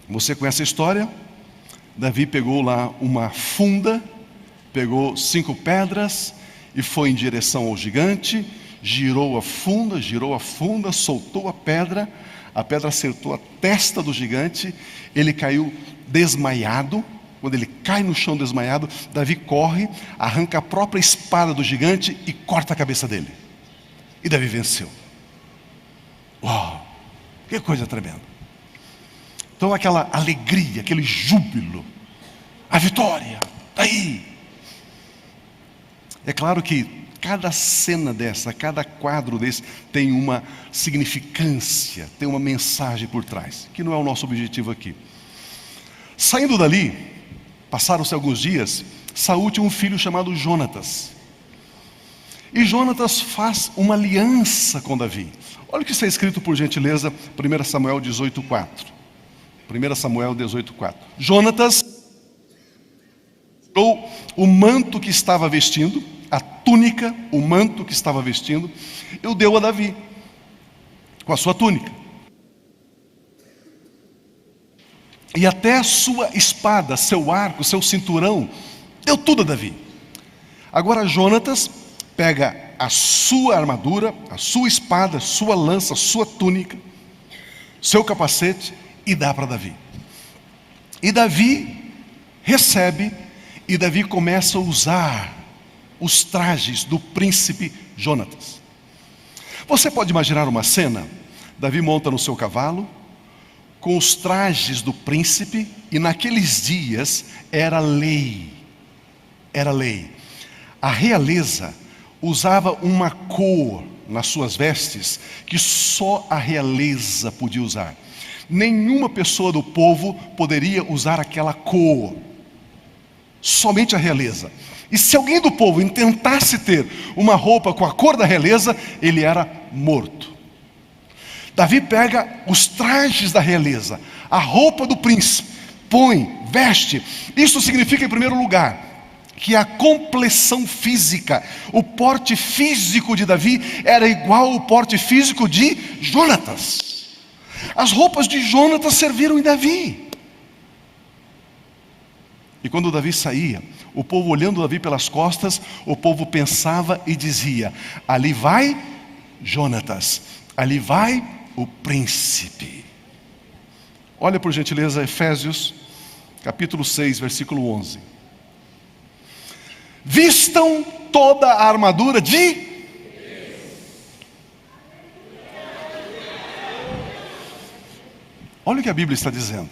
Você conhece a história? Davi pegou lá uma funda, pegou 5 pedras e foi em direção ao gigante, girou a funda, soltou a pedra acertou a testa do gigante, ele caiu desmaiado. Quando ele cai no chão desmaiado, Davi corre, arranca a própria espada do gigante e corta a cabeça dele. E Davi venceu. Uau, que coisa tremenda. Então aquela alegria, aquele júbilo, a vitória, está aí. É claro que cada cena dessa, cada quadro desse tem uma significância, tem uma mensagem por trás, que não é o nosso objetivo aqui. Saindo dali, passaram-se alguns dias, Saul tinha um filho chamado Jonatas. E Jonatas faz uma aliança com Davi. Olha o que está escrito, por gentileza, 1 Samuel 18,4. 1 Samuel 18,4. Jonatas tirou o manto que estava vestindo, a túnica, o manto que estava vestindo, e o deu a Davi, com a sua túnica. E até a sua espada, seu arco, seu cinturão, deu tudo a Davi. Agora Jonatas pega a sua armadura, a sua espada, a sua lança, a sua túnica, seu capacete e dá para Davi. E Davi recebe, e Davi começa a usar os trajes do príncipe Jonatas. Você pode imaginar uma cena? Davi monta no seu cavalo, com os trajes do príncipe, e naqueles dias era lei. A realeza usava uma cor nas suas vestes que só a realeza podia usar. Nenhuma pessoa do povo poderia usar aquela cor, somente a realeza. E se alguém do povo tentasse ter uma roupa com a cor da realeza, ele era morto. Davi pega os trajes da realeza, a roupa do príncipe, põe, veste. Isso significa, em primeiro lugar, que a complexão física, o porte físico de Davi era igual ao porte físico de Jonatas. As roupas de Jonatas serviram em Davi. E quando Davi saía, o povo olhando Davi pelas costas, o povo pensava e dizia: ali vai Jonatas, ali vai o príncipe. Olha por gentileza Efésios, capítulo 6, versículo 11. Vistam toda a armadura de... Olha o que a Bíblia está dizendo.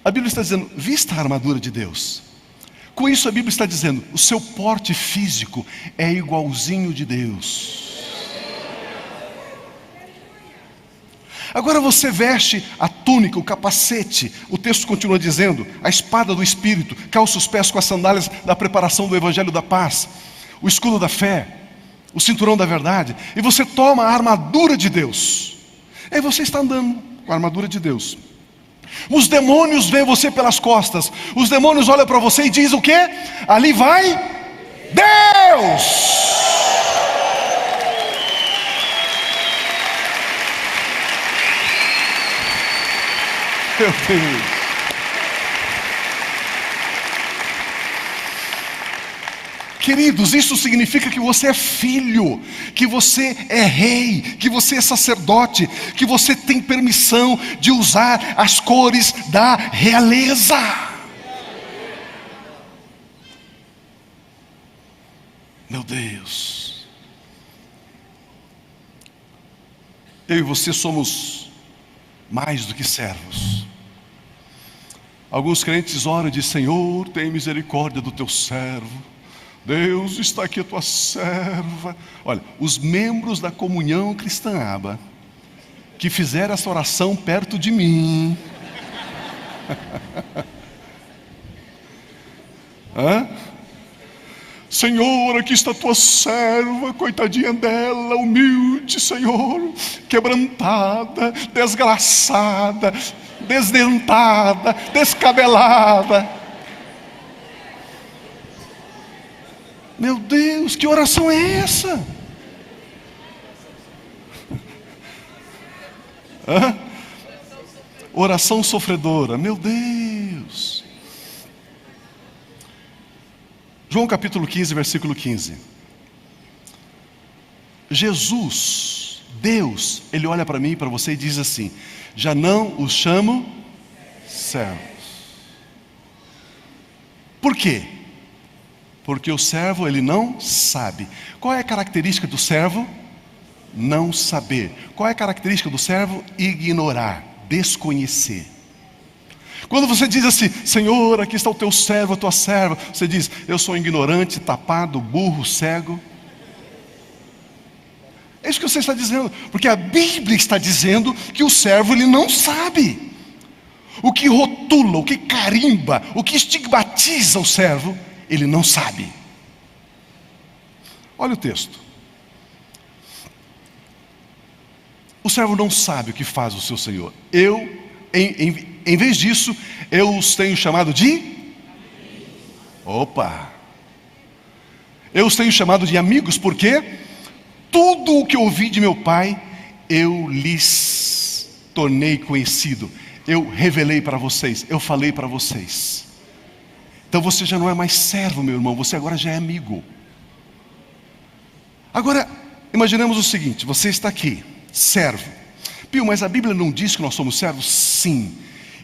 A Bíblia está dizendo, vista a armadura de Deus. Com isso a Bíblia está dizendo, o seu porte físico é igualzinho de Deus. Agora você veste a túnica, o capacete, o texto continua dizendo, a espada do Espírito, calça os pés com as sandálias da preparação do Evangelho da Paz, o escudo da fé, o cinturão da verdade, e você toma a armadura de Deus. Aí você está andando com a armadura de Deus. Os demônios veem você pelas costas. Os demônios olham para você e dizem o quê? Ali vai Deus! Meu Deus! Queridos, isso significa que você é filho, que você é rei, que você é sacerdote, que você tem permissão de usar as cores da realeza. Meu Deus. Eu e você somos mais do que servos. Alguns crentes oram e dizem: Senhor, tem misericórdia do teu servo. Deus, está aqui a tua serva. Olha, os membros da comunhão cristã aba que fizeram essa oração perto de mim. Senhor, aqui está a tua serva, coitadinha dela, humilde, Senhor, quebrantada, desgraçada, desdentada, descabelada. Meu Deus, que oração é essa? Oração sofredora, meu Deus. João capítulo 15, versículo 15. Jesus, Deus, Ele olha para mim e para você e diz assim: já não os chamo servos. Por quê? Porque o servo, ele não sabe. Qual é a característica do servo? Não saber. Qual é a característica do servo? Ignorar, desconhecer. Quando você diz assim: Senhor, aqui está o teu servo, a tua serva, você diz: eu sou ignorante, tapado, burro, cego. É isso que você está dizendo, porque a Bíblia está dizendo que o servo, ele não sabe. O que rotula, o que carimba, o que estigmatiza o servo, ele não sabe. Olha o texto. O servo não sabe o que faz o seu senhor. Em vez disso, eu os tenho chamado de... Opa! Eu os tenho chamado de amigos, porque tudo o que ouvi de meu pai, eu lhes tornei conhecido. Eu revelei para vocês, eu falei para vocês. Então você já não é mais servo, meu irmão, você agora já é amigo. Agora, imaginemos o seguinte: você está aqui, servo. Pio, mas a Bíblia não diz que nós somos servos? Sim.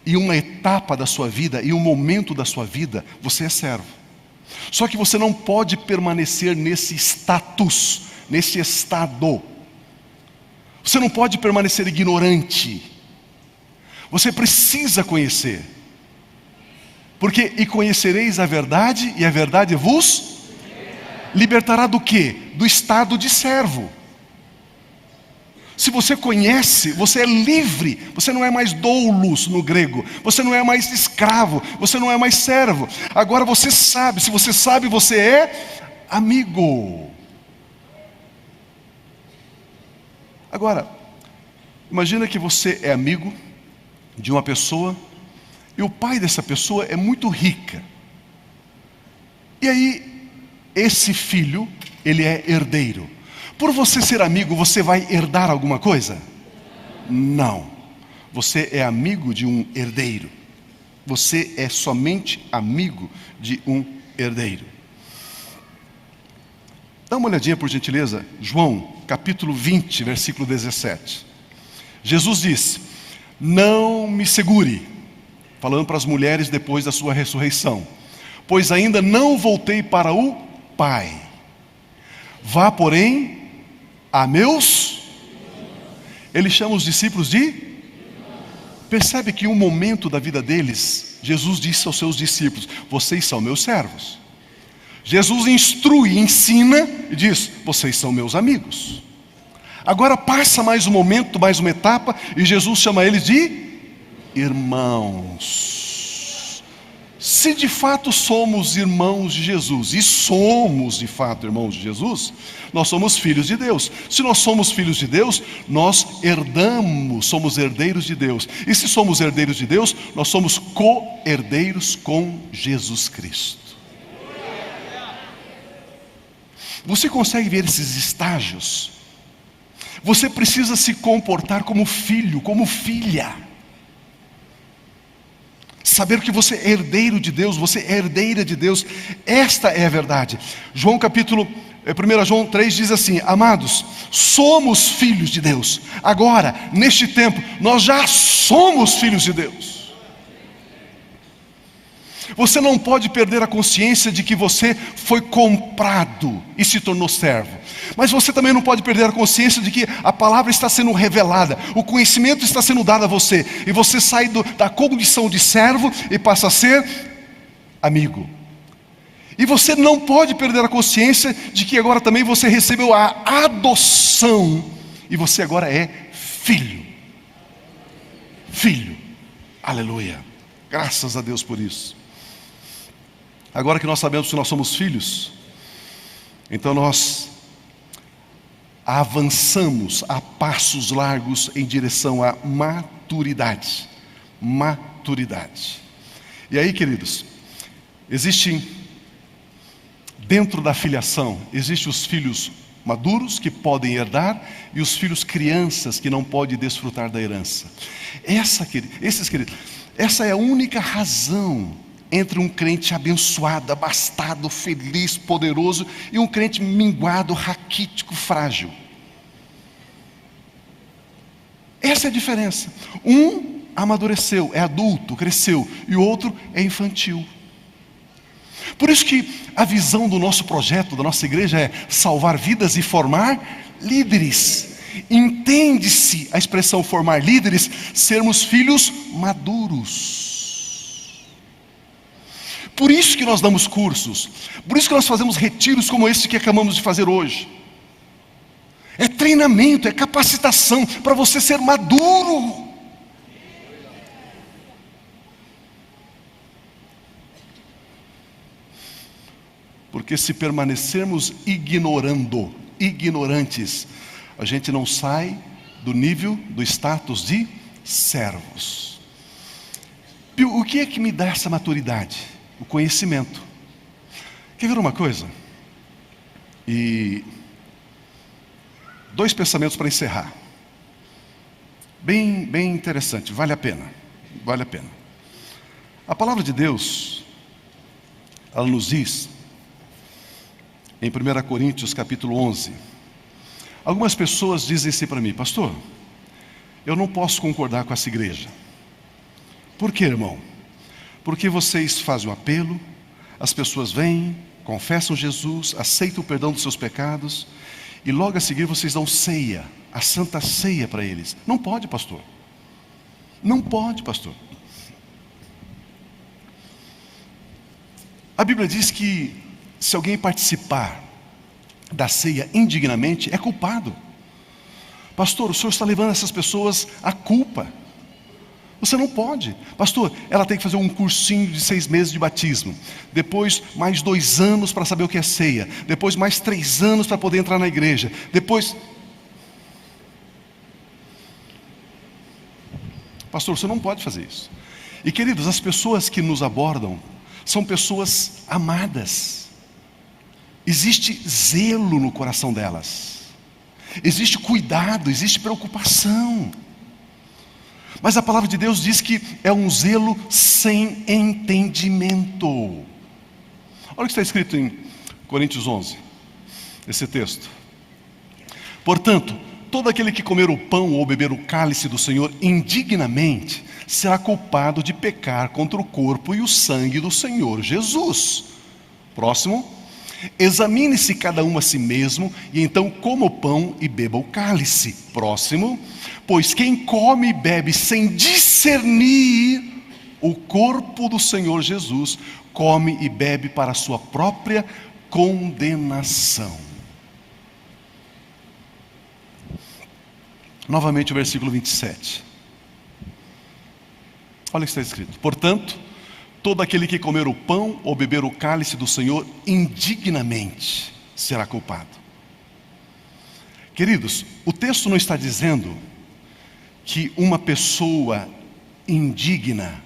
E uma etapa da sua vida, e um momento da sua vida, você é servo. Só que você não pode permanecer nesse status, nesse estado. Você não pode permanecer ignorante. Você precisa conhecer. Porque, e conhecereis a verdade, e a verdade vos libertará do quê? Do estado de servo. Se você conhece, você é livre. Você não é mais doulos no grego. Você não é mais escravo. Você não é mais servo. Agora você sabe. Se você sabe, você é amigo. Agora, imagina que você é amigo de uma pessoa e o pai dessa pessoa é muito rica. E aí, esse filho, ele é herdeiro. Por você ser amigo, você vai herdar alguma coisa? Não. Você é amigo de um herdeiro. Você é somente amigo de um herdeiro. Dá uma olhadinha, por gentileza, João, capítulo 20, versículo 17. Jesus diz: não me segure, falando para as mulheres depois da sua ressurreição, pois ainda não voltei para o Pai. Vá, porém, a meus... Ele chama os discípulos de... Percebe que em um momento da vida deles, Jesus disse aos seus discípulos: vocês são meus servos. Jesus instrui, ensina e diz: vocês são meus amigos. Agora passa mais um momento, mais uma etapa, e Jesus chama eles de irmãos. Se de fato somos irmãos de Jesus, e somos de fato irmãos de Jesus, nós somos filhos de Deus. Se nós somos filhos de Deus, nós herdamos, somos herdeiros de Deus. E se somos herdeiros de Deus, nós somos co-herdeiros com Jesus Cristo. Você consegue ver esses estágios? Você precisa se comportar como filho, como filha. Saber que você é herdeiro de Deus, você é herdeira de Deus. Esta é a verdade. 1 João 3 diz assim: amados, somos filhos de Deus. Agora, neste tempo, nós já somos filhos de Deus. Você não pode perder a consciência de que você foi comprado e se tornou servo. Mas você também não pode perder a consciência de que a palavra está sendo revelada, o conhecimento está sendo dado a você, e você sai da condição de servo e passa a ser amigo. E você não pode perder a consciência de que agora também você recebeu a adoção, e você agora é filho. Filho. Aleluia. Graças a Deus por isso. Agora que nós sabemos que nós somos filhos, então nós avançamos a passos largos em direção à maturidade. Maturidade. E aí, queridos, dentro da filiação, existem os filhos maduros que podem herdar e os filhos crianças que não podem desfrutar da herança. Essa é a única razão entre um crente abençoado, abastado, feliz, poderoso, e um crente minguado, raquítico, frágil. Essa é a diferença. Um amadureceu, é adulto, cresceu, e o outro é infantil. Por isso que a visão do nosso projeto, da nossa igreja, é salvar vidas e formar líderes. Entende-se a expressão formar líderes, sermos filhos maduros. Por isso que nós damos cursos, por isso que nós fazemos retiros como esse que acabamos de fazer hoje. É treinamento, é capacitação para você ser maduro. Porque se permanecermos ignorantes, a gente não sai do nível, do status de servos. O que é que me dá essa maturidade? O conhecimento. Quer ver uma coisa? E 2 pensamentos para encerrar. Bem interessante, vale a pena. Vale a pena. A palavra de Deus, ela nos diz, em 1 Coríntios capítulo 11, algumas pessoas dizem assim para mim: pastor, eu não posso concordar com essa igreja. Por quê, irmão? Porque vocês fazem um apelo, as pessoas vêm, confessam Jesus, aceitam o perdão dos seus pecados, e logo a seguir vocês dão ceia, a santa ceia para eles. Não pode, pastor. Não pode, pastor. A Bíblia diz que se alguém participar da ceia indignamente, é culpado. Pastor, o senhor está levando essas pessoas à culpa. Você não pode. Pastor, ela tem que fazer um cursinho de 6 meses de batismo. Depois mais 2 anos para saber o que é ceia. Depois mais 3 anos para poder entrar na igreja. Depois... Pastor, você não pode fazer isso. E queridos, as pessoas que nos abordam são pessoas amadas. Existe zelo no coração delas. Existe cuidado, existe preocupação. Mas a palavra de Deus diz que é um zelo sem entendimento. Olha o que está escrito em Coríntios 11, esse texto. Portanto, todo aquele que comer o pão ou beber o cálice do Senhor indignamente, será culpado de pecar contra o corpo e o sangue do Senhor Jesus. Próximo. Examine-se cada um a si mesmo, e então coma o pão e beba o cálice. Próximo. Pois quem come e bebe sem discernir o corpo do Senhor Jesus, come e bebe para a sua própria condenação. Novamente o versículo 27. Olha o que está escrito. Portanto, todo aquele que comer o pão ou beber o cálice do Senhor indignamente será culpado. Queridos, o texto não está dizendo que uma pessoa indigna,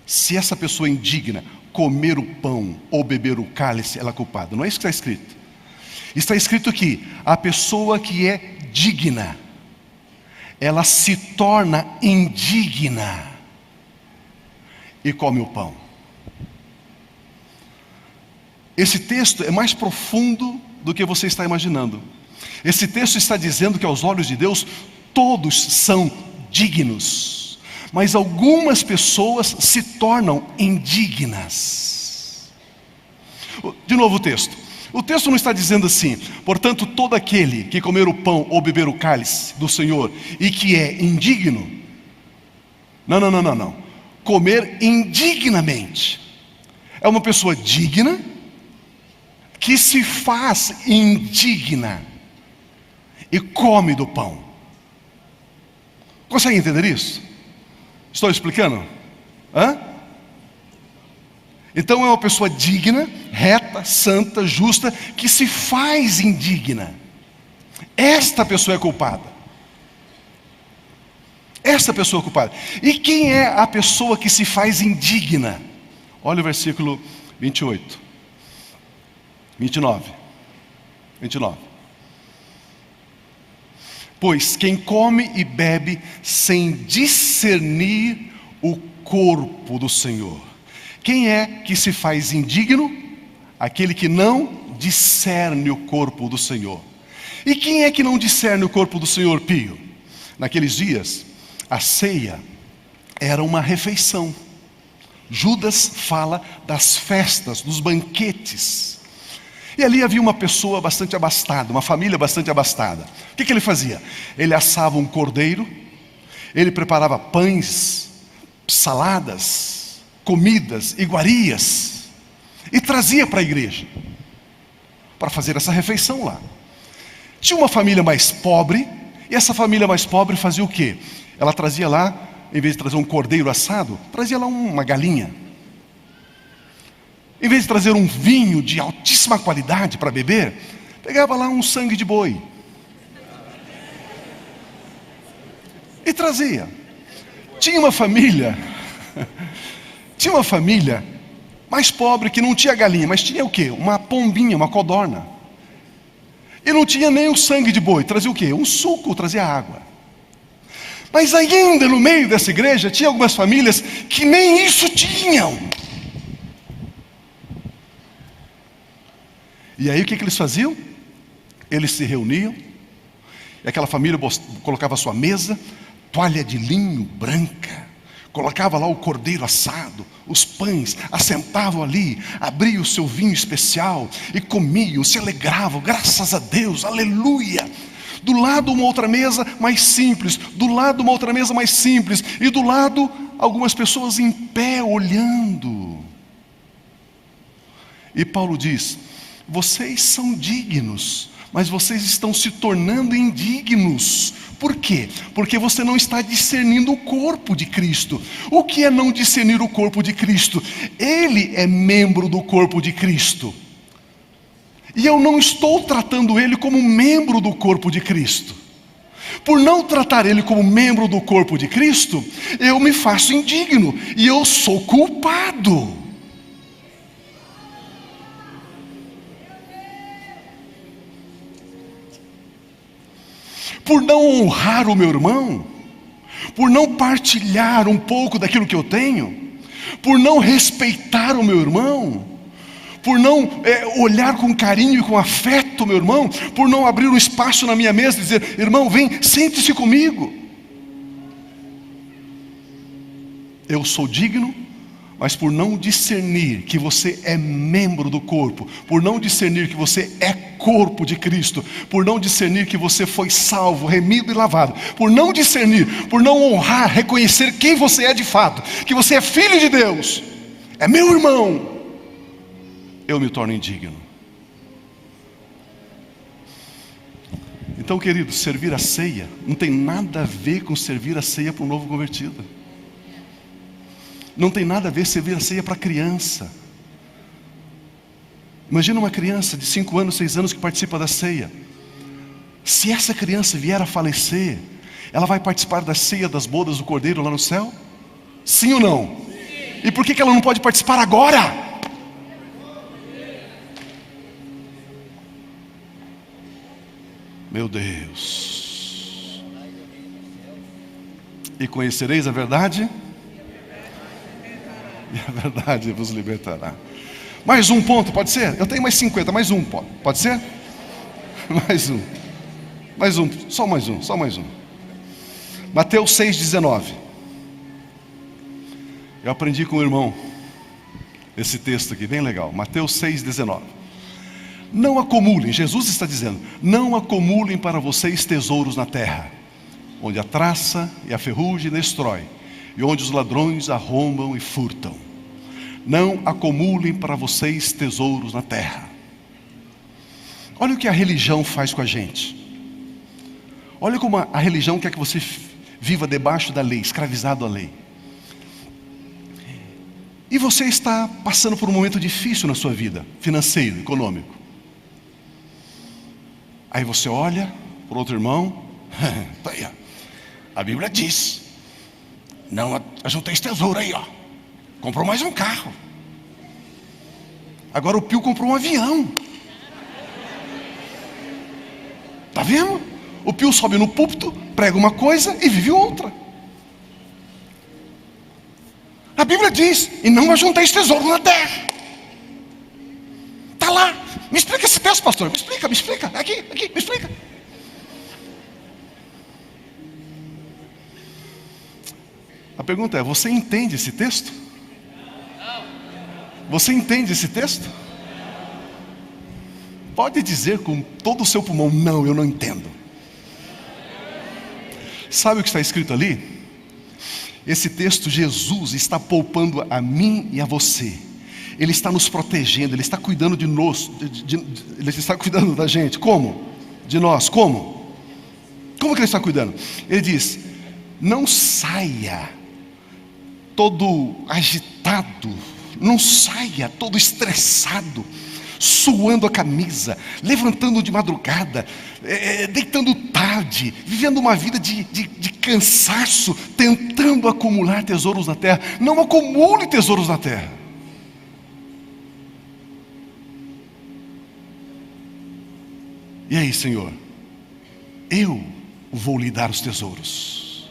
se essa pessoa indigna comer o pão ou beber o cálice, ela é culpada. Não é isso que está escrito. Está escrito que a pessoa que é digna, ela se torna indigna e come o pão. Esse texto é mais profundo do que você está imaginando. Esse texto está dizendo que aos olhos de Deus todos são dignos, mas algumas pessoas se tornam indignas. De novo o texto. O texto não está dizendo assim: portanto, todo aquele que comer o pão ou beber o cálice do Senhor e que é indigno. Não. Comer indignamente. É uma pessoa digna que se faz indigna e come do pão. Consegue entender isso? Estou explicando? Então é uma pessoa digna, reta, santa, justa, que se faz indigna. Esta pessoa é culpada. Esta pessoa é culpada. E quem é a pessoa que se faz indigna? Olha o versículo 28. 29. Pois quem come e bebe sem discernir o corpo do Senhor. Quem é que se faz indigno? Aquele que não discerne o corpo do Senhor. E quem é que não discerne o corpo do Senhor, Pio? Naqueles dias, a ceia era uma refeição. Judas fala das festas, dos banquetes. E ali havia uma pessoa bastante abastada, uma família bastante abastada. O que ele fazia? Ele assava um cordeiro, ele preparava pães, saladas, comidas, iguarias, e trazia para a igreja, para fazer essa refeição lá. Tinha uma família mais pobre, e essa família mais pobre fazia o quê? Ela trazia lá, em vez de trazer um cordeiro assado, trazia lá uma galinha. Em vez de trazer um vinho de altíssima qualidade para beber, pegava lá um sangue de boi e trazia. Tinha uma família mais pobre que não tinha galinha, mas tinha o quê? Uma pombinha, uma codorna. E não tinha nem o sangue de boi, trazia o quê? Um suco, trazia água. Mas ainda no meio dessa igreja tinha algumas famílias que nem isso tinham. E aí o que eles faziam? Eles se reuniam, e aquela família colocava a sua mesa, toalha de linho branca, colocava lá o cordeiro assado, os pães, assentavam ali, abriam o seu vinho especial e comiam, se alegravam, graças a Deus, aleluia. Do lado uma outra mesa mais simples, do lado uma outra mesa mais simples, e do lado algumas pessoas em pé olhando. E Paulo diz: vocês são dignos, mas vocês estão se tornando indignos. Por quê? Porque você não está discernindo o corpo de Cristo. O que é não discernir o corpo de Cristo? Ele é membro do corpo de Cristo. E eu não estou tratando ele como membro do corpo de Cristo. Por não tratar ele como membro do corpo de Cristo, eu me faço indigno e eu sou culpado. Por não honrar o meu irmão, por não partilhar um pouco daquilo que eu tenho, por não respeitar o meu irmão, por não olhar com carinho e com afeto o meu irmão, por não abrir um espaço na minha mesa e dizer: irmão, vem, sente-se comigo. Eu sou digno, mas por não discernir que você é membro do corpo, por não discernir que você é corpo de Cristo, por não discernir que você foi salvo, remido e lavado, por não discernir, por não honrar, reconhecer quem você é de fato, que você é filho de Deus, é meu irmão, eu me torno indigno. Então, queridos, servir a ceia não tem nada a ver com servir a ceia para um novo convertido. Não tem nada a ver servir a ceia para criança. Imagina uma criança de 5 anos, 6 anos que participa da ceia. Se essa criança vier a falecer, ela vai participar da ceia das bodas do Cordeiro lá no céu? Sim ou não? Sim. E por que ela não pode participar agora? Meu Deus. E conhecereis a verdade? E a verdade vos libertará. Mais um ponto, pode ser? Eu tenho mais 50, mais um, pode ser? Mais um, só mais um. Mateus 6,19. Eu aprendi com o irmão esse texto aqui, bem legal. Mateus 6,19. Não acumulem, Jesus está dizendo, não acumulem para vocês tesouros na terra, onde a traça e a ferrugem destrói, e onde os ladrões arrombam e furtam. Não acumulem para vocês tesouros na terra. Olha o que a religião faz com a gente. Olha como a religião quer que você viva debaixo da lei, escravizado à lei. E você está passando por um momento difícil na sua vida, financeiro, econômico. Aí você olha para outro irmão, a Bíblia diz, não ajunteis tesouro aí, ó. Comprou mais um carro. Agora o Pio comprou um avião. Está vendo? O Pio sobe no púlpito, prega uma coisa e vive outra. A Bíblia diz, e não ajunteis tesouro na terra. Está lá. Me explica esse texto, pastor. Me explica. Aqui, me explica. A pergunta é, você entende esse texto? Você entende esse texto? Pode dizer com todo o seu pulmão, não, eu não entendo. Sabe o que está escrito ali? Esse texto, Jesus está poupando a mim e a você. Ele está nos protegendo, Ele está cuidando de nós, Ele está cuidando da gente. Como? De nós, como? Como que Ele está cuidando? Ele diz, não saia todo agitado, não saia todo estressado, suando a camisa, levantando de madrugada, deitando tarde, vivendo uma vida de cansaço, tentando acumular tesouros na terra. Não acumule tesouros na terra. E aí, Senhor, eu vou lhe dar os tesouros.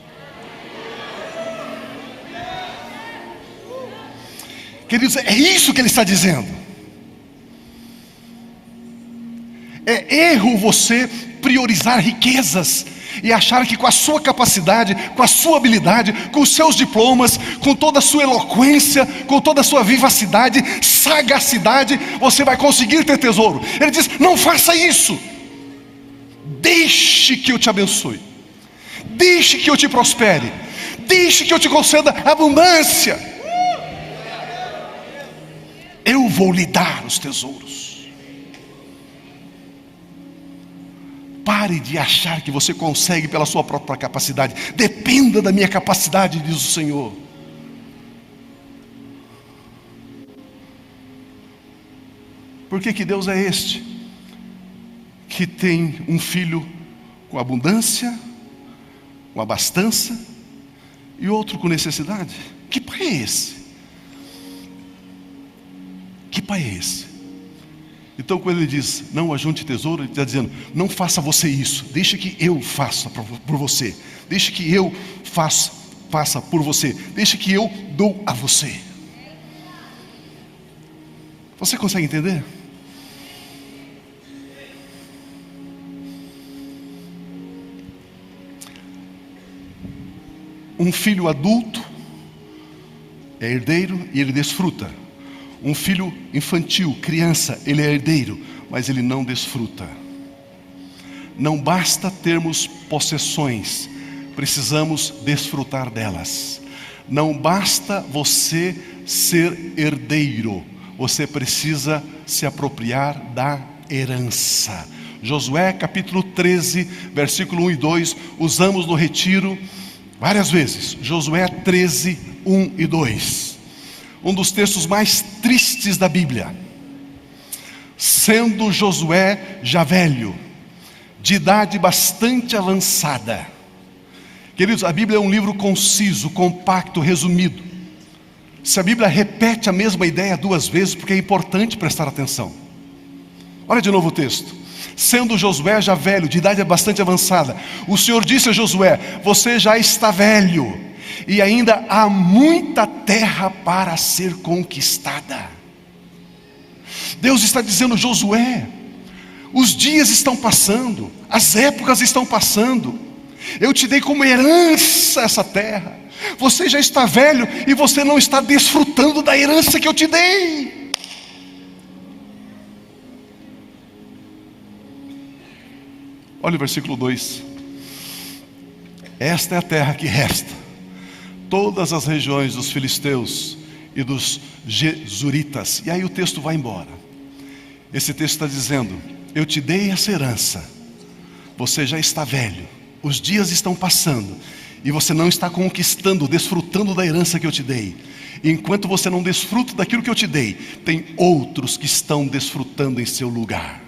Queridos, é isso que Ele está dizendo. É erro você priorizar riquezas e achar que com a sua capacidade, com a sua habilidade, com os seus diplomas, com toda a sua eloquência, com toda a sua vivacidade, sagacidade, você vai conseguir ter tesouro. Ele diz, não faça isso. Deixe que eu te abençoe. Deixe que eu te prospere. Deixe que eu te conceda abundância. Eu vou lhe dar os tesouros. Pare de achar que você consegue pela sua própria capacidade. Dependa da minha capacidade, diz o Senhor. Por que Deus é este? Que tem um filho com abundância, com abastança, e outro com necessidade. Que pai é esse? Que pai é esse? Então quando ele diz, não ajunte tesouro, ele está dizendo, não faça você isso, deixa que eu faça por você, deixa que eu faça por você, deixa que eu dou a você. Você consegue entender? Um filho adulto é herdeiro e ele desfruta. Um filho infantil, criança, ele é herdeiro, mas ele não desfruta. Não basta termos possessões, precisamos desfrutar delas. Não basta você ser herdeiro, você precisa se apropriar da herança. Josué capítulo 13, versículo 1 e 2, usamos no retiro várias vezes. Josué 13, 1 e 2. Um dos textos mais tristes da Bíblia. Sendo Josué já velho, de idade bastante avançada. Queridos, a Bíblia é um livro conciso, compacto, resumido. Se a Bíblia repete a mesma ideia duas vezes, porque é importante prestar atenção. Olha de novo o texto. Sendo Josué já velho, de idade bastante avançada, o Senhor disse a Josué, você já está velho, e ainda há muita terra para ser conquistada. Deus está dizendo, Josué, os dias estão passando, as épocas estão passando, eu te dei como herança essa terra, você já está velho e você não está desfrutando da herança que eu te dei. Olha o versículo 2. Esta é a terra que resta, todas as regiões dos filisteus e dos gesuritas. E aí o texto vai embora. Esse texto está dizendo, eu te dei essa herança, você já está velho, os dias estão passando, e você não está conquistando, desfrutando da herança que eu te dei. E enquanto você não desfruta daquilo que eu te dei, tem outros que estão desfrutando em seu lugar.